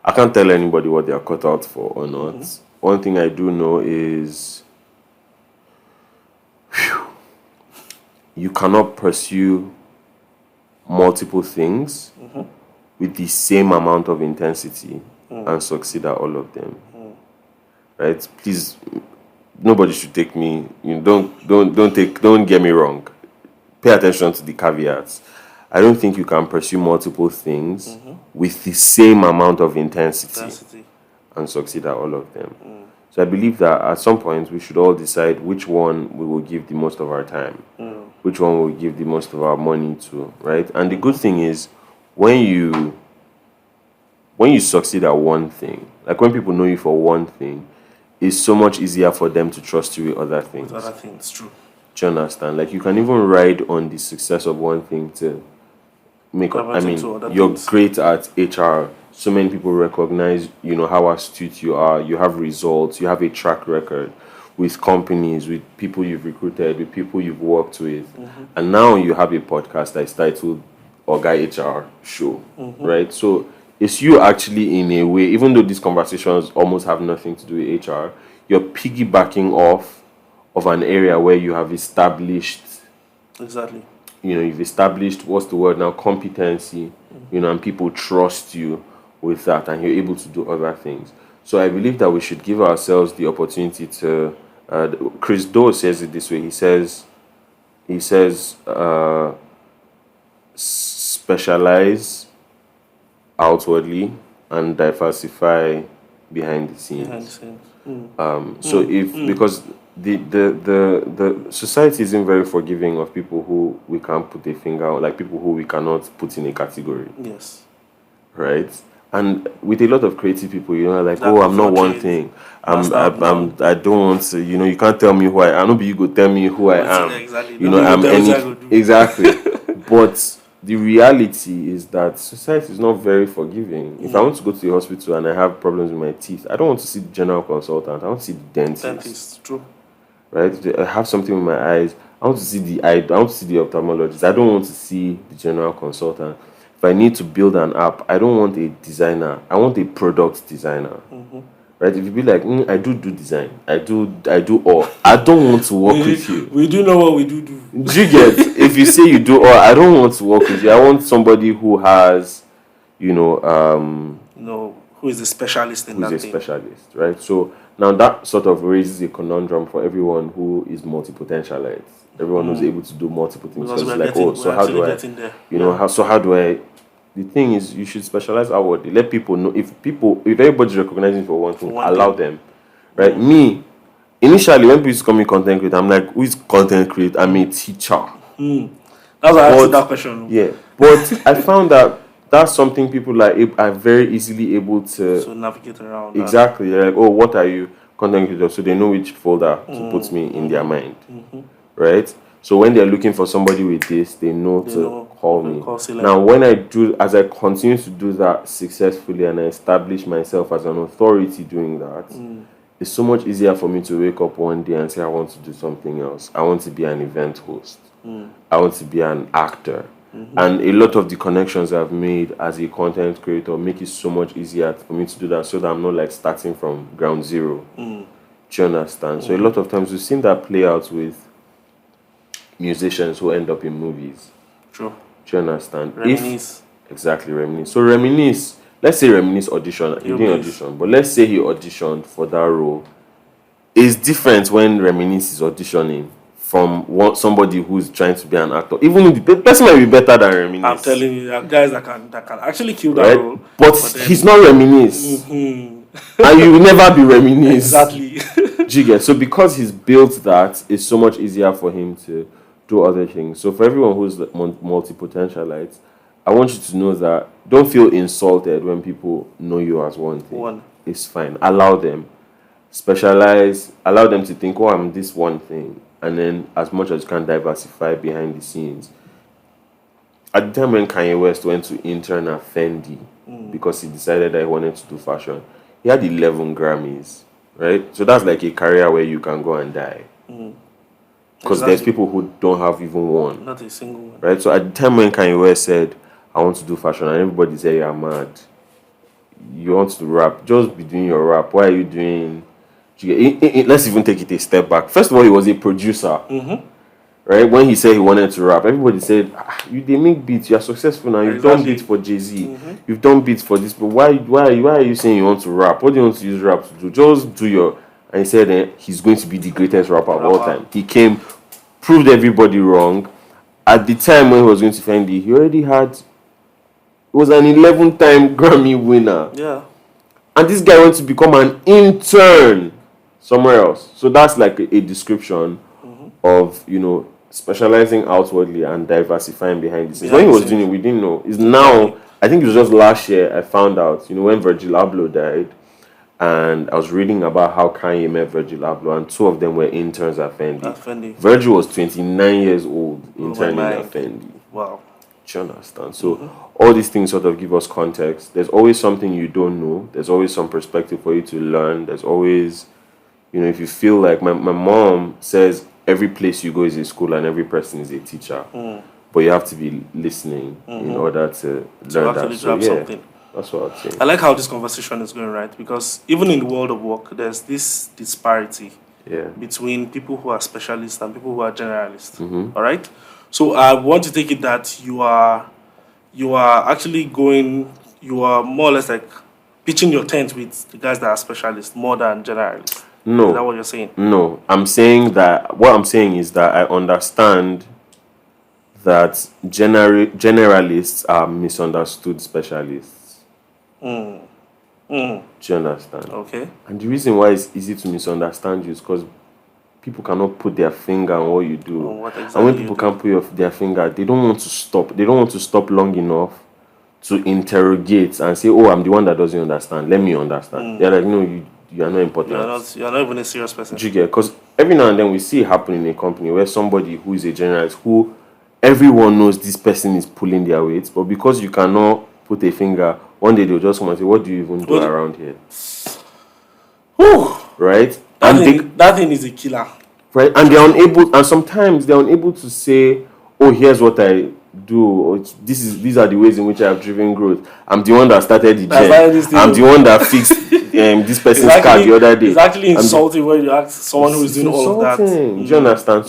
I can't tell anybody what they are cut out for or not. One thing I do know is you cannot pursue multiple things with the same amount of intensity and succeed at all of them. Right? Please, nobody should take me. Don't get me wrong. Pay attention to the caveats. I don't think you can pursue multiple things with the same amount of intensity and succeed at all of them. So I believe that at some point we should all decide which one we will give the most of our time, which one we will give the most of our money to, right? And the good thing is when you succeed at one thing, like when people know you for one thing, it's so much easier for them to trust you with other things. With other things, true. Do you understand? Like you can even ride on the success of one thing to make up. I mean, you're great at HR. So many people recognize, how astute you are. You have results. You have a track record with companies, with people you've recruited, with people you've worked with. And now you have a podcast that is titled Oga HR Show, right? So it's you actually in a way, even though these conversations almost have nothing to do with HR, you're piggybacking off of an area where you have established. Exactly. You've established, what's the word now, competency, and people trust you with that and you're able to do other things. So I believe that we should give ourselves the opportunity to, Chris Doe says it this way, he says, specialize outwardly and diversify behind the scenes. Because the society isn't very forgiving of people who we can't put a finger on, like people who we cannot put in a category. Yes. Right? And with a lot of creative people, like, I'm not one thing. I don't want to, you can't tell me who I am. Nobody you go tell me who I am. Exactly. I'm any exactly. But the reality is that society is not very forgiving. If I want to go to the hospital and I have problems with my teeth, I don't want to see the general consultant. I want to see the dentist. Dentist, true. Right? I have something with my eyes. I want to see the ophthalmologist. I don't want to see the general consultant. If I need to build an app, I don't want a designer. I want a product designer. Right? If you be like, I do design. I do all. I don't want to work with you. We do know what we do. Do you get? If you say you do all, I don't want to work with you. I want somebody who has, who is a specialist in that thing. Who's a specialist, right? So now that sort of raises a conundrum for everyone who is multi-potentialite. Everyone who's able to do multiple things. Because it's like, how do I? The thing is, you should specialize outwardly. Let people know. If everybody's recognizing for one thing, allow them. Right? Me, initially, when people used to call me content creator, I'm like, who is content creator? I'm a teacher. That's why I asked that question. Yeah. But I found that that's something people are very easily able to navigate around. Exactly. They're like, what are you? Content creator. So they know which folder to put me in their mind. Right? So when they're looking for somebody with this, they know to call me. Now, as I continue to do that successfully and I establish myself as an authority doing that, it's so much easier for me to wake up one day and say, I want to do something else. I want to be an event host. I want to be an actor. And a lot of the connections I've made as a content creator make it so much easier for me to do that so that I'm not starting from ground zero. Do you understand? So a lot of times we've seen that play out with musicians who end up in movies. True. Do you understand? Reminisce. Exactly, Reminisce. So Reminisce, let's say Reminisce audition. He didn't audition, but let's say he auditioned for that role. It's different when Reminisce is auditioning from somebody who's trying to be an actor. Even if the person might be better than Reminisce. I'm telling you, there are guys that can actually kill that right? role. But then, he's not Reminisce. And you will never be Reminisce. Exactly. Do you get? So because he's built that, it's so much easier for him to do other things. So for everyone who's multi-potentialite, I want you to know that don't feel insulted when people know you as one thing. It's fine. Allow them. Specialize. Allow them to think, oh, I'm this one thing. And then as much as you can diversify behind the scenes. At the time when Kanye West went to intern at Fendi because he decided that he wanted to do fashion, he had 11 Grammys, right? So that's like a career where you can go and die. Because there's people who don't have even one. Not a single one. Right? So at the time when Kanye West said, I want to do fashion, and everybody said, you're mad. You want to rap. Just be doing your rap. Why are you doing... Let's even take it a step back. First of all, he was a producer. Right? When he said he wanted to rap, everybody said, they make beats, you're successful now. You've done beats for Jay-Z. You've done beats for this. But why are you saying you want to rap? What do you want to use rap to do? Just do your... And he said he's going to be the greatest rapper of all time. He came, proved everybody wrong. At the time when he was going to Fendi, he already had... He was an 11-time Grammy winner. Yeah. And this guy went to become an intern somewhere else. So that's like a description of, specializing outwardly and diversifying behind the scenes. When he was doing it, we didn't know. It's now, I think it was just last year I found out, when Virgil Abloh died, and I was reading about how Kanye met Virgil Abloh, and two of them were interns at Fendi. Virgil was 29 years old interning at Fendi. Wow. Do you understand? So all these things sort of give us context. There's always something you don't know. There's always some perspective for you to learn. There's always, if you feel like my mom says every place you go is a school and every person is a teacher. But you have to be listening in order to learn that. So something. That's what I'd say. I like how this conversation is going, right? Because even in the world of work, there's this disparity between people who are specialists and people who are generalists. All right? So I want to take it that you are actually you are more or less like pitching your tent with the guys that are specialists more than generalists. No. Is that what you're saying? No. What I'm saying is that I understand that generalists are misunderstood specialists. Do you understand? Okay. And the reason why it's easy to misunderstand you is because people cannot put their finger on what you do. And when people can't put their finger, they don't want to stop. They don't want to stop long enough to interrogate and say, oh, I'm the one that doesn't understand. Let me understand. They're like, no, you are not important. You're not even a serious person. Do you get? Because every now and then we see it happen in a company where somebody who is a generalist, who everyone knows this person is pulling their weight, but because you cannot put a finger, one day they'll just come and say, what do you even do around here? Right? That thing is a killer. Right? And they're unable, and sometimes they're unable to say, oh, here's what I do, or these are the ways in which I have driven growth. I'm the one that started the gym. I'm the one that fixed this person's car the other day. It's actually insulting when you ask someone who is doing all of that. Do you understand?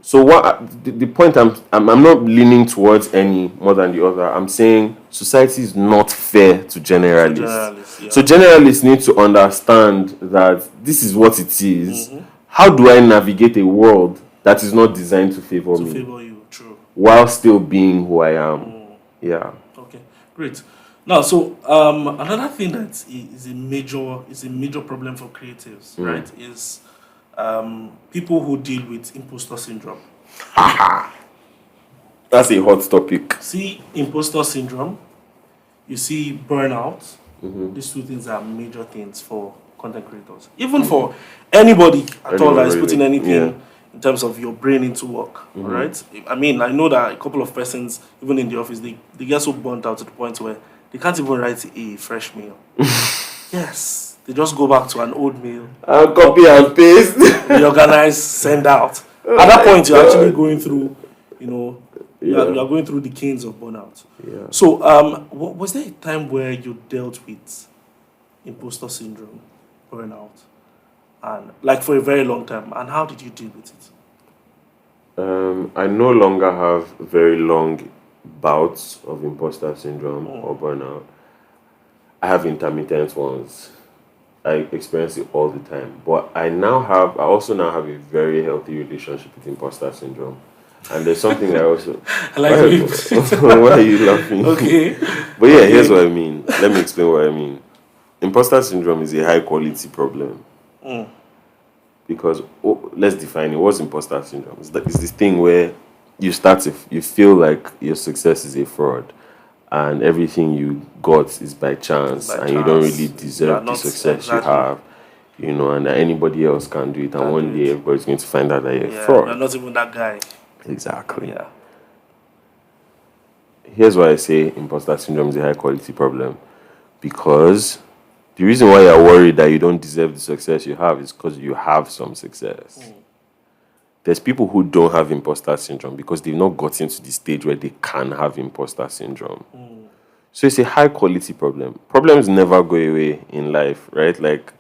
So what the point I'm not leaning towards any more than the other. I'm saying society is not fair to generalists. So generalists need to understand that this is what it is. How do I navigate a world that is not designed to favor me? To favor you, true. While still being who I am. Yeah. Okay, great. Now, so another thing that is a major problem for creatives, right, is people who deal with imposter syndrome. That's a hot topic. See, imposter syndrome, you see burnout. These two things are major things for content creators. Even for anybody at all that is putting anything in terms of your brain into work. All right? I mean, I know that a couple of persons, even in the office, they get so burnt out to the point where they can't even write a fresh mail. Yes. They just go back to an old mail. Copy and paste. Reorganize, send out. At that point, you're actually going through, you're going through the canes of burnout. Yeah. So, was there a time where you dealt with imposter syndrome, burnout, and like for a very long time? And how did you deal with it? I no longer have very long bouts of imposter syndrome or burnout. I have intermittent ones. I experience it all the time. But I also now have a very healthy relationship with imposter syndrome. And there's something I also. I like the way you put it. Why are you laughing? Okay. But yeah, here's what I mean. Let me explain what I mean. Imposter syndrome is a high quality problem. Because let's define it. What's imposter syndrome? It's this thing where you feel like your success is a fraud, and everything you got is by chance, and you don't really deserve the success you have, and that anybody else can do it, and one day everybody's going to find out that you're a fraud. You're not even that guy. Exactly. Yeah. Here's why I say imposter syndrome is a high quality problem. Because the reason why you're worried that you don't deserve the success you have is because you have some success. There's people who don't have imposter syndrome because they've not gotten to the stage where they can have imposter syndrome. So it's a high quality problem. Problems never go away in life, right? Like,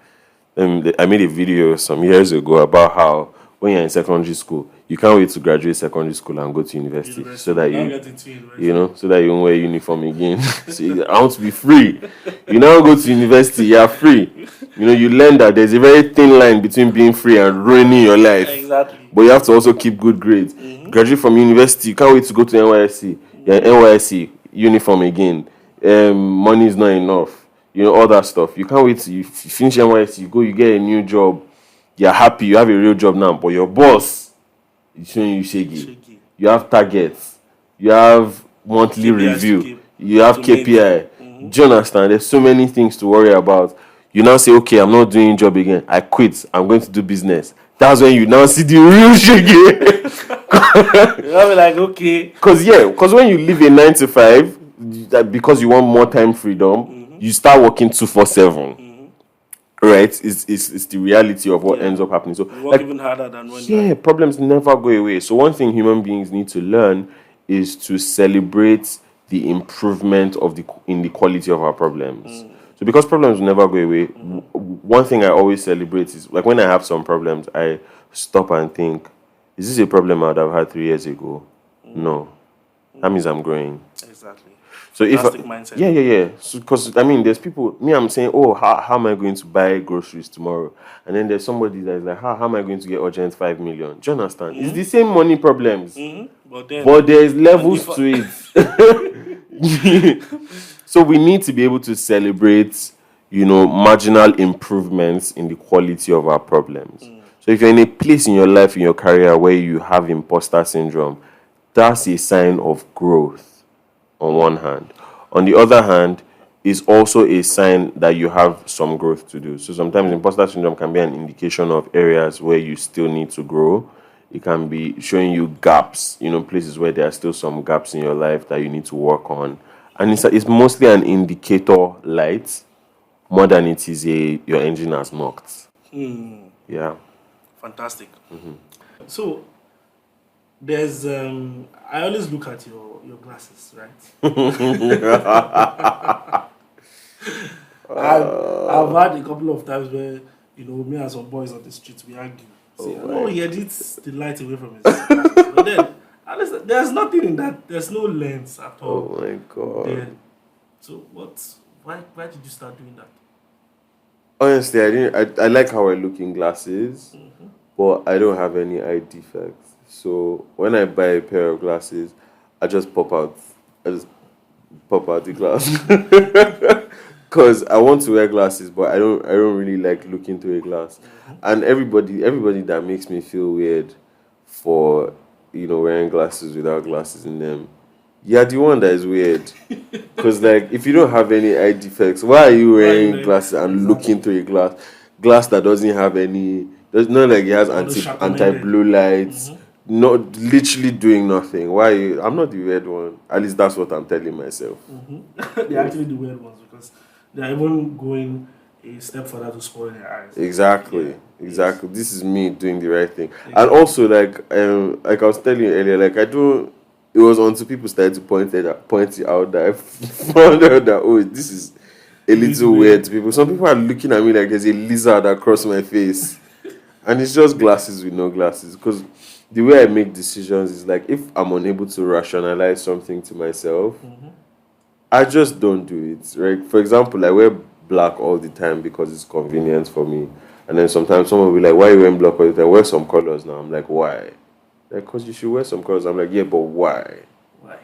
I made a video some years ago about how when you're in secondary school, you can't wait to graduate secondary school and go to university so that so that you won't wear uniform again. So I want to be free. You now go to university, you're free. You learn that there's a very thin line between being free and ruining your life. Exactly. But you have to also keep good grades. Graduate from university, you can't wait to go to NYSC. You're in NYSC, uniform again. Money is not enough. All that stuff. You can't wait till you finish NYSC, you get a new job. You're happy, you have a real job now, but your boss is showing you shaky. You have targets, you have monthly review, you have KPI. Do you understand? There's so many things to worry about. You now say, okay, I'm not doing job again. I quit. I'm going to do business. That's when you now see the real shaky. You'll be like, okay. Because when you live a 9 to 5, because you want more time freedom, you start working 2-4-7. Right, it's the reality of what ends up happening. So you work even harder than when problems never go away. So one thing human beings need to learn is to celebrate the improvement in the quality of our problems. So because problems will never go away, one thing I always celebrate is like when I have some problems, I stop and think, is this a problem I would have had 3 years ago? No, that means I'm growing. Exactly. So mindset. Yeah. So, because there's people. I'm saying, oh, how am I going to buy groceries tomorrow? And then there's somebody that's like, how am I going to get urgent 5 million? Do you understand? It's the same money problems, but there's levels to it. So we need to be able to celebrate, marginal improvements in the quality of our problems. So if you're in a place in your life, in your career, where you have imposter syndrome, that's a sign of growth. On one hand. On the other hand, is also a sign that you have some growth to do. So sometimes imposter syndrome can be an indication of areas where you still need to grow. It can be showing you gaps, places where there are still some gaps in your life that you need to work on. And it's mostly an indicator light more than it is your engine has knocked. Yeah. Fantastic. So there's I always look at your glasses, right? I've had a couple of times where me and some boys on the street we argue. He edits the light away from his glasses. But then there's nothing in that. There's no lens at all. Oh my god. There. So why did you start doing that? Honestly, I like how I look in glasses, but I don't have any eye defects. So when I buy a pair of glasses, I just pop out the glass because I want to wear glasses, but I don't really like looking through a glass. And everybody that makes me feel weird for wearing glasses without glasses in them, you're the one that is weird. Because if you don't have any eye defects, why are you wearing glasses and looking through a glass that doesn't have any? There's not like it has anti-blue lights. Not literally doing nothing. Why? I'm not the weird one. At least that's what I'm telling myself. They're actually the weird ones because they're even going a step further to spoil their eyes. Exactly. Yes. This is me doing the right thing. Exactly. And also, like I was telling you earlier, I don't. It was until people started to point it out that I found out that this is a little weird to people. Some people are looking at me like there's a lizard across my face, and it's just glasses with no glasses because. The way I make decisions is if I'm unable to rationalize something to myself, I just don't do it. Right? For example, I wear black all the time because it's convenient for me. And then sometimes someone will be like, why are you wearing black all the time? Wear some colors now. I'm like, why? Like, because you should wear some colors. I'm like, yeah, but why? Why?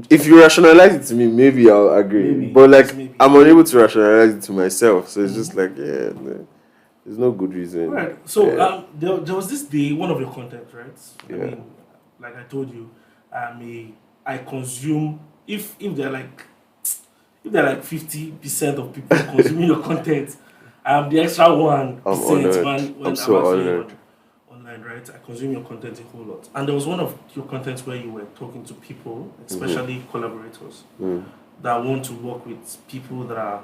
If you rationalize it to me, maybe I'll agree. Maybe, but like, maybe. I'm unable to rationalize it to myself. So it's just like, yeah, there's no good reason. Right. So Yeah. there was this day, one of your content, right? I Yeah. mean, like I told you, I consume if they're like 50% of people consuming your content, I'm the extra 1% I'm honored. when I'm so actually honored. online, right? I consume your content a whole lot. And there was one of your contents where you were talking to people, especially collaborators, that want to work with people that are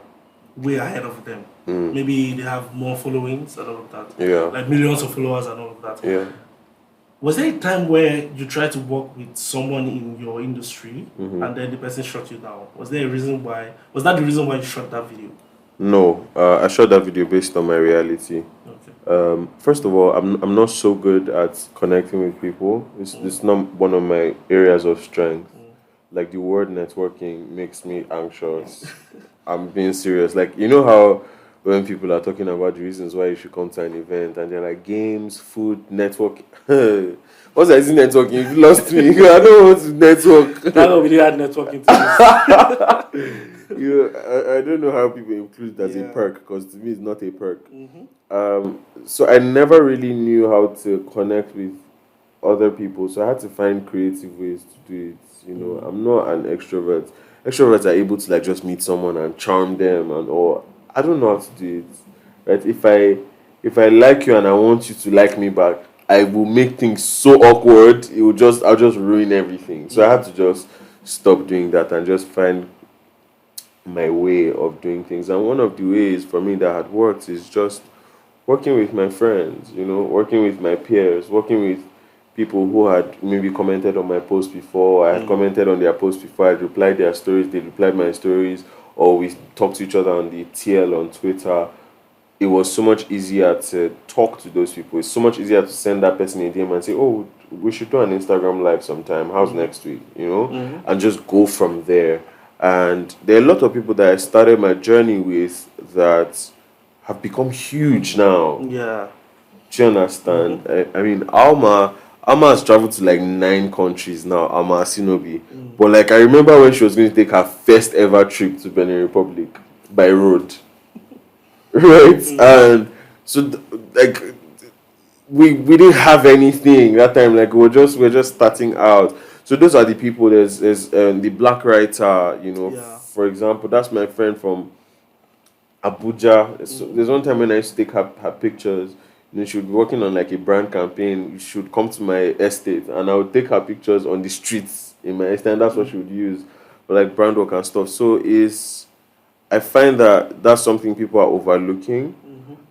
way ahead of them. Maybe they have more followings and all of that. Yeah. Like millions of followers and all of that. Yeah. Was there a time where you tried to work with someone in your industry and then the person shut you down? Was there a reason why? Was that the reason why you shot that video? No, I shot that video based on my reality. Okay. First of all, I'm not so good at connecting with people. It's not one of my areas of strength. Like the word networking makes me anxious. I'm being serious. Like, you know how when people are talking about the reasons why you should come to an event and they're like games, food, network. What's that? Is networking? You've lost me. I don't want to network. That we didn't have networking to I don't know how people include it as a Yeah. perk because to me it's not a perk. So I never really knew how to connect with other people, so I had to find creative ways to do it. You know, I'm not an extrovert. Extroverts are able to like just meet someone and charm them and all. I don't know how to do it. Right? If I like you and I want you to like me back, I will make things so awkward. I'll just ruin everything. So I had to just stop doing that and just find my way of doing things. And one of the ways for me that had worked is just working with my friends, you know, working with my peers, working with people who had maybe commented on my post before, I had commented on their post before, I had replied their stories, they replied my stories, or we talked to each other on the TL on Twitter. It was so much easier to talk to those people. It's so much easier to send that person a DM and say, oh, we should do an Instagram live sometime. How's next week? You know, and just go from there. And there are a lot of people that I started my journey with that have become huge now. Yeah. Do you understand? I mean, Alma has traveled to like 9 countries now, Alma Asinobi. But like, I remember when she was going to take her first ever trip to Benin Republic by road. Right? And so, like, we didn't have anything that time. Like, we're just starting out. So those are the people. There's the black writer, you know, Yeah. for example, that's my friend from Abuja. So there's one time when I used to take her pictures. You know, she would be working on like a brand campaign. She would come to my estate, and I would take her pictures on the streets in my estate. And that's what she would use for like brand work and stuff. So I find that that's something people are overlooking.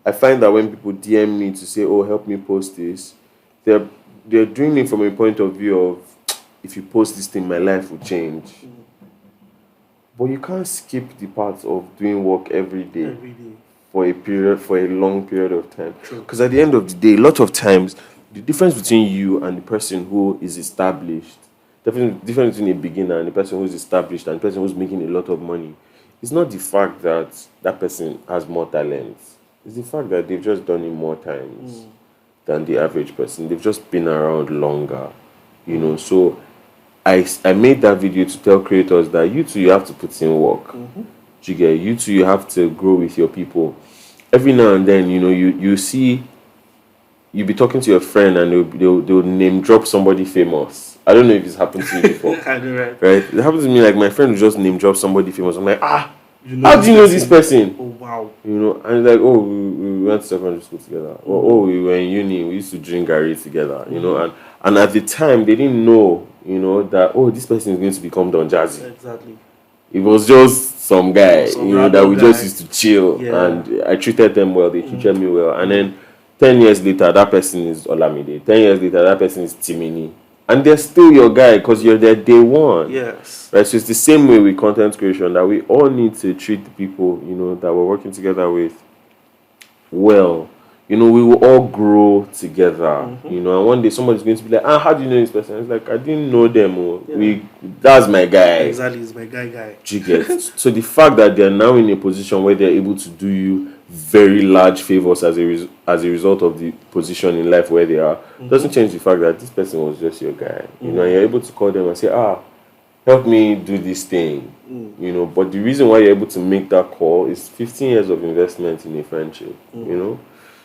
I find that when people DM me to say, "Oh, help me post this," they're doing it from a point of view of, if you post this thing, my life will change. But you can't skip the part of doing work every day for a long period of time. Because at the end of the day, a lot of times, the difference between you and the person who is established, the difference between a beginner and the person who's established and the person who's making a lot of money, is not the fact that that person has more talent. It's the fact that they've just done it more times than the average person. They've just been around longer, you know. So I made that video to tell creators that you too, you have to put in work. You get, you too, you have to grow with your people. Every now and then, you know, you see, you be talking to your friend and they'll name drop somebody famous. I don't know if it's happened to you before. I know, right? Right? It happens to me, like my friend will just name drop somebody famous. I'm like, You know how do you know this person? Oh, wow. You know, and it's like, oh, we went to secondary school together. Oh, we were in uni, we used to drink Gary together, you know, and at the time they didn't know, you know, that, oh, this person is going to become Don Jazzy. Exactly. It was just some guy, Some you know, that we random just guy. used to chill, Yeah. and I treated them well, they treated me well, and then 10 years later, that person is Olamide. 10 years later, that person is Timini. And they're still your guy because you're their day one. Yes. Right? So it's the same way with content creation, that we all need to treat the people, you know, that we're working together with well. we will all grow together, and one day somebody's going to be like, how do you know this person? It's like, I didn't know them. That's my guy. Exactly, it's my guy. Do you get? So the fact that they're now in a position where they're able to do you very large favors as a result of the position in life where they are, doesn't change the fact that this person was just your guy. And you're able to call them and say, help me do this thing. But the reason why you're able to make that call is 15 years of investment in a friendship.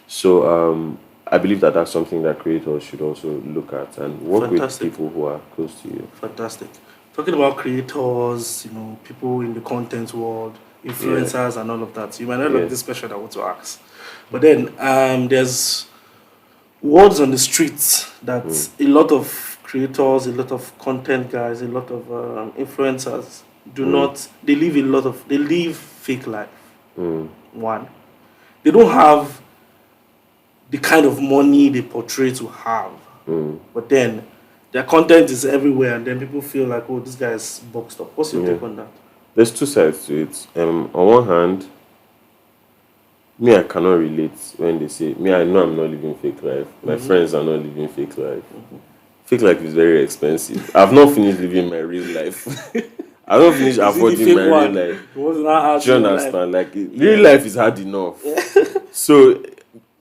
So I believe that that's something that creators should also look at and work with people who are close to you. Fantastic. Talking about creators, people in the content world, influencers and all of that. You might not like this question I want to ask. But then there's words on the streets that a lot of creators, a lot of content guys, a lot of influencers do not, they live fake life. One, they don't have the kind of money they portray to have. But then their content is everywhere and then people feel like, oh, this guy is boxed up. What's your take on that? There's two sides to it. On one hand, I cannot relate when they say, I know I'm not living fake life. My friends are not living fake life. Fake life is very expensive. I've not finished living my real life. I've not finished affording my real life. It wasn't that hard. Do you understand? Real life is hard enough. So,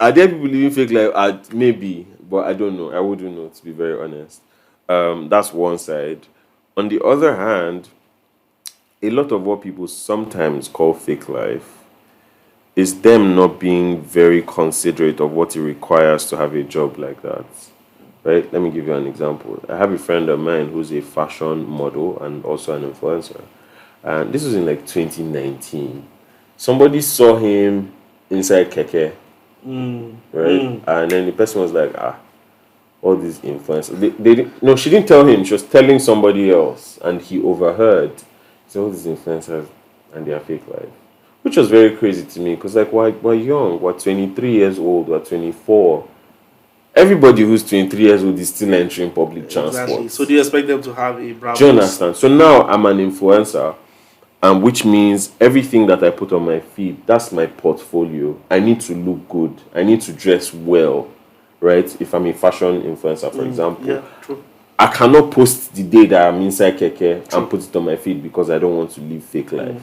are there people living fake life? Maybe, but I don't know. I wouldn't know, to be very honest. That's one side. On the other hand, a lot of what people sometimes call fake life is them not being very considerate of what it requires to have a job like that. Right? Let me give you an example. I have a friend of mine who's a fashion model and also an influencer. And this was in 2019. Somebody saw him inside Keke. Right? And then the person was like, all these influencers. No, she didn't tell him. She was telling somebody else. And he overheard. So all these influencers and their fake life. Which was very crazy to me. Because we're young. We're 23 years old. We're 24. Everybody who's 23 years old is still entering public transport. Exactly. So do you expect them to have a brand? Do you understand? So now I'm an influencer. And which means everything that I put on my feed, that's my portfolio. I need to look good. I need to dress well. Right? If I'm a fashion influencer, for example. Yeah, true. I cannot post the day that I'm inside Keke and put it on my feed because I don't want to live fake life.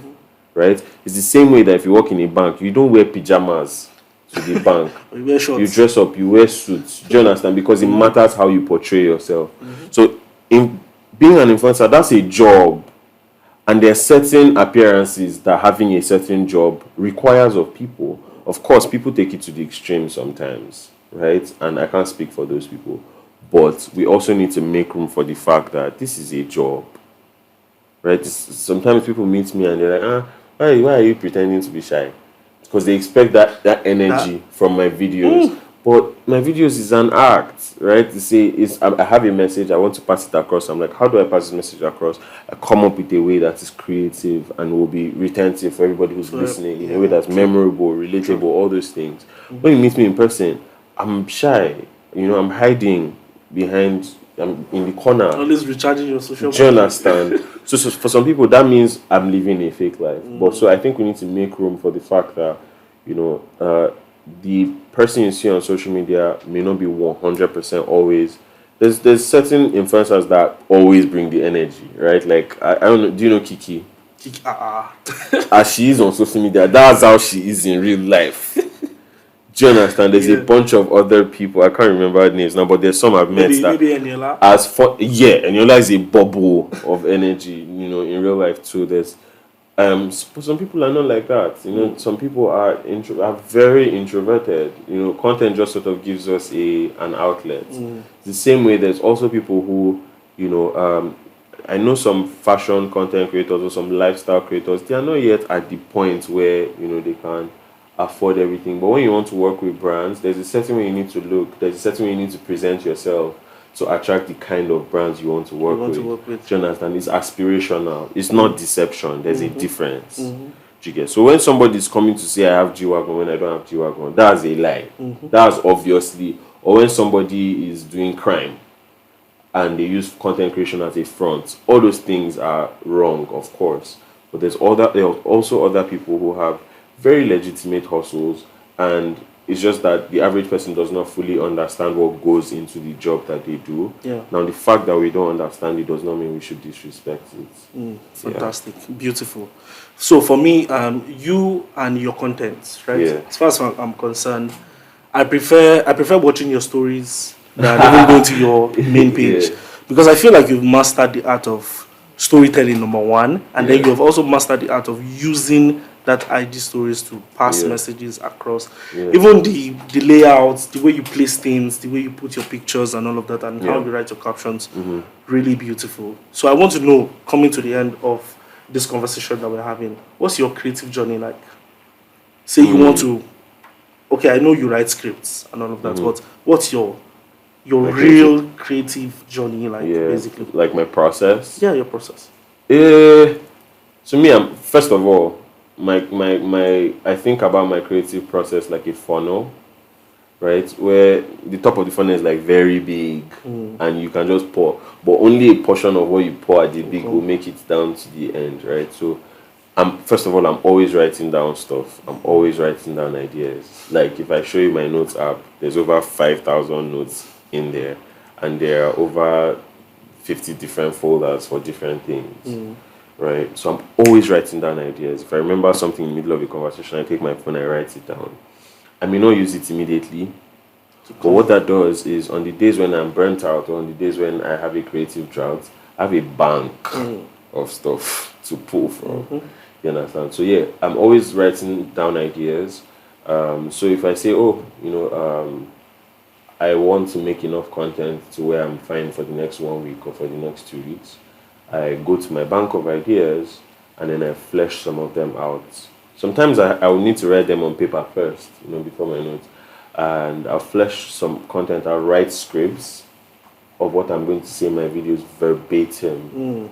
Right? It's the same way that if you work in a bank, you don't wear pajamas to the bank. You wear shorts. You dress up, you wear suits. Do you understand? Because it matters how you portray yourself. So in being an influencer, that's a job. And there are certain appearances that having a certain job requires of people. Of course, people take it to the extreme sometimes, right? And I can't speak for those people. But we also need to make room for the fact that this is a job, right? Sometimes people meet me and they're like, why are you pretending to be shy? Because they expect that energy from my videos. But my videos is an act, right? To say, I have a message, I want to pass it across. I'm like, how do I pass this message across? I come up with a way that is creative and will be retentive for everybody who's listening, in a way that's memorable, relatable, all those things. When you meet me in person, I'm shy. I'm hiding behind, I'm in the corner. Always recharging your social media. Do you understand? So for some people, that means I'm living a fake life. But so I think we need to make room for the fact that, the person you see on social media may not be 100% always. There's certain influencers that always bring the energy, right? Like, I don't know, do you know Kiki? Kiki, As she is on social media, that's how she is in real life. Do you understand? There's a bunch of other people. I can't remember their names now, but there's some I've met that. Maybe Eniola. Eniola is a bubble of energy, in real life too. There's some people are not like that. Some people are very introverted. Content just sort of gives us an outlet. The same way, there's also people who, I know some fashion content creators or some lifestyle creators. They are not yet at the point where they can afford everything. But when you want to work with brands, there's a certain way you need to look. There's a certain way you need to present yourself to attract the kind of brands you want to work with. Do you understand? It's aspirational. It's not deception. There's a difference. Do you get? So when somebody is coming to say I have G-Wagon when I don't have G-Wagon, that's a lie. That's obviously. Or when somebody is doing crime and they use content creation as a front, all those things are wrong, of course. But there are also other people who have very legitimate hustles and It's just that the average person does not fully understand what goes into the job that they do. Yeah. Now, the fact that we don't understand it does not mean we should disrespect it. Fantastic, beautiful. So for me, you and your content, right? Yeah. As far as I'm concerned, I prefer watching your stories than even going to your main page, Yeah. because I feel like you've mastered the art of storytelling, number one, and then Yeah. you have also mastered the art of using that IG stories to pass Yeah. messages across. Yeah. Even the layouts, the way you place things, the way you put your pictures and all of that, and how Yeah. you write your captions, really beautiful. So I want to know, coming to the end of this conversation that we're having, what's your creative journey like? Say you want to, okay, I know you write scripts and all of that, but what's your My real creative journey like, Yeah, basically? like my process. Yeah, your process. To me, I'm first of all, my I think about my creative process like a funnel, right? Where the top of the funnel is like very big, and you can just pour, but only a portion of what you pour at the big will make it down to the end, right? So, I'm first of all, I'm always writing down stuff. I'm always writing down ideas. Like if I show you my notes app, there's over 5,000 notes in there, and there are over 50 different folders for different things. Right, so I'm always writing down ideas. If I remember something in the middle of a conversation, I take my phone, I write it down. I may not use it immediately, but what that does is on the days when I'm burnt out or on the days when I have a creative drought, I have a bank of stuff to pull from. You understand? So yeah, I'm always writing down ideas. So if I say, I want to make enough content to where I'm fine for the next 1 week or for the next 2 weeks, I go to my bank of ideas and then I flesh some of them out. Sometimes I will need to write them on paper first, before my notes. And I'll flesh some content. I'll write scripts of what I'm going to say in my videos verbatim,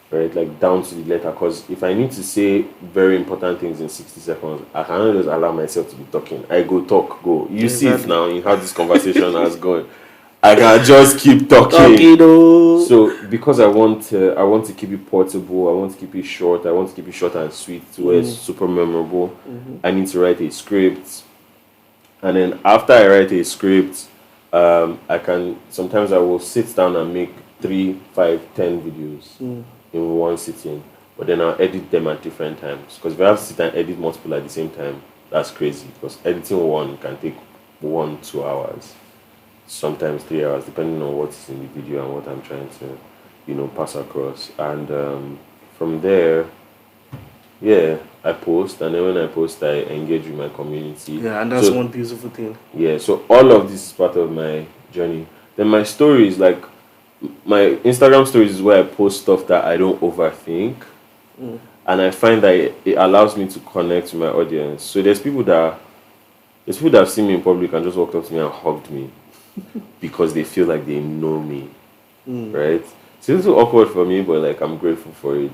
right? Like down to the letter. Because if I need to say very important things in 60 seconds, I cannot just allow myself to be talking. I go talk, go. You see it now in how this conversation has gone. I can just keep talking. So because I want to keep it portable, I want to keep it short, I want to keep it short and sweet to where it's super memorable. I need to write a script, and then after I write a script, I will sit down and make 3, 5, 10 videos in one sitting, but then I'll edit them at different times. Because if I have to sit and edit multiple at the same time, that's crazy. Because editing one can take 1-2 hours. Sometimes 3 hours, depending on what's in the video and what I'm trying to, pass across. And from there, I post, and then when I post, I engage with my community. Yeah, and that's one beautiful thing. Yeah, so all of this is part of my journey. Then my stories, like my Instagram stories, is where I post stuff that I don't overthink, and I find that it allows me to connect with my audience. So there's people that have seen me in public and just walked up to me and hugged me because they feel like they know me, right? It's a little awkward for me, but like I'm grateful for it.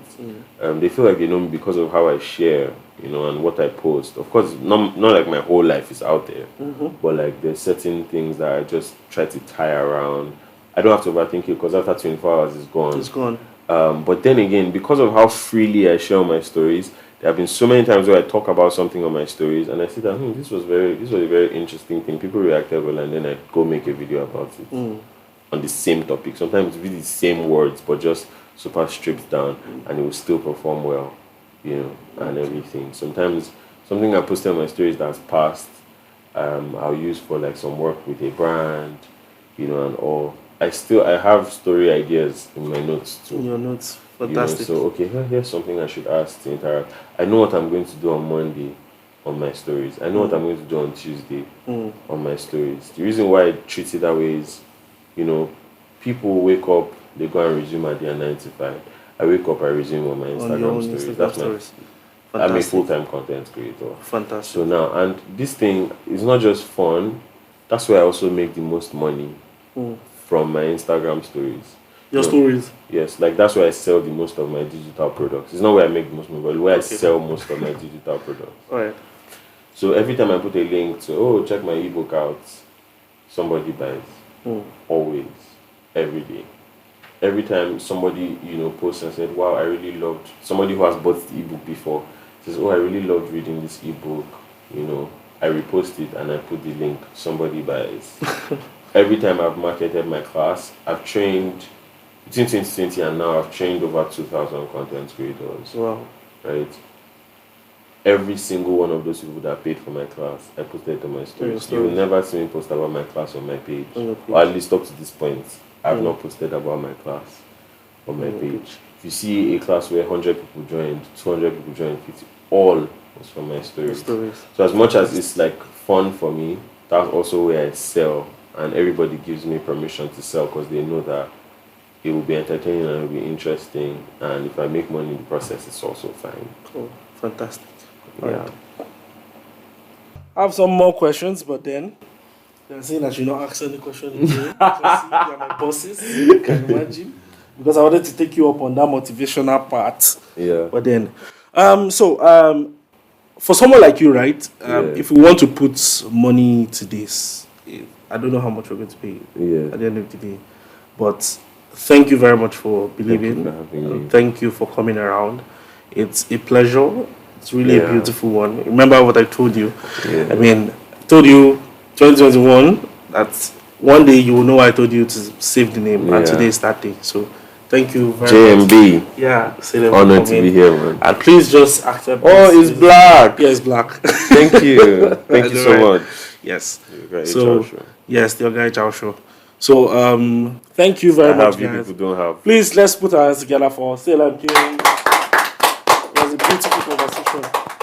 They feel like they know me because of how I share, and what I post. Of course, not like my whole life is out there, but like there's certain things that I just try to tie around. I don't have to overthink it because after 24 hours, it's gone. It's gone. But then again, because of how freely I share my stories, there have been so many times where I talk about something on my stories and I see that this was a very interesting thing. People reacted well, and then I go make a video about it on the same topic. Sometimes it's really the same words, but just super stripped down, and it will still perform well, and everything. Sometimes something I posted on my stories that's passed, I'll use for like some work with a brand, and all. I have story ideas in my notes too. In your notes, fantastic. So okay, here's something I should ask to interact. I know what I'm going to do on Monday on my stories. I know what I'm going to do on Tuesday on my stories. The reason why I treat it that way is, people wake up, they go and resume at their 9 to 5. I wake up, I resume on my Instagram stories. That's stories. I'm a full-time content creator. Fantastic. So now, and this thing is not just fun. That's where I also make the most money from my Instagram stories. Your stories? Yes, like that's where I sell the most of my digital products. It's not where I make the most money, but where I sell most of my digital products. All right. So every time I put a link to, check my ebook out, somebody buys. Always. Every day. Every time somebody, posts and said, wow, I really loved, somebody who has bought the ebook before says, I really loved reading this ebook, I repost it and I put the link. Somebody buys. Every time I've marketed my class, I've trained between 2020 and now. I've trained over 2,000 content creators. Wow. Right. Every single one of those people that paid for my class, I posted on my stories. You will never see me post about my class on my page. Or at least up to this point, I've not posted about my class on my page. If you see a class where 100 people joined, 200 people joined, 50, all was from my stories. So as much as it's like fun for me, that's also where I sell, and everybody gives me permission to sell because they know that it will be entertaining and it will be interesting, and if I make money in the process, it's also fine. Cool. Fantastic. Yeah. Right. I have some more questions, but then they're saying I should not ask any question again. Because they are my bosses. You can imagine. Because I wanted to take you up on that motivational part. Yeah. But then, for someone like you, right? If we want to put money to this, I don't know how much we're going to pay at the end of the day. But thank you very much for believing. Thank you for having me. Thank you for coming around. It's a pleasure. It's really a beautiful one. Remember what I told you. I mean, I told you 2021 that one day you will know I told you to save the name, and today is that day. So thank you very much. JMB. Yeah, Salem. Honored to be here, man. And please just accept. Oh, it's black. Yeah, it's black. Thank you. Thank you so much. Yes. So, yes, the guy Chow Show. So thank you very much, guys. People don't have. Please let's put our hands together for Salem King. It was a beautiful conversation.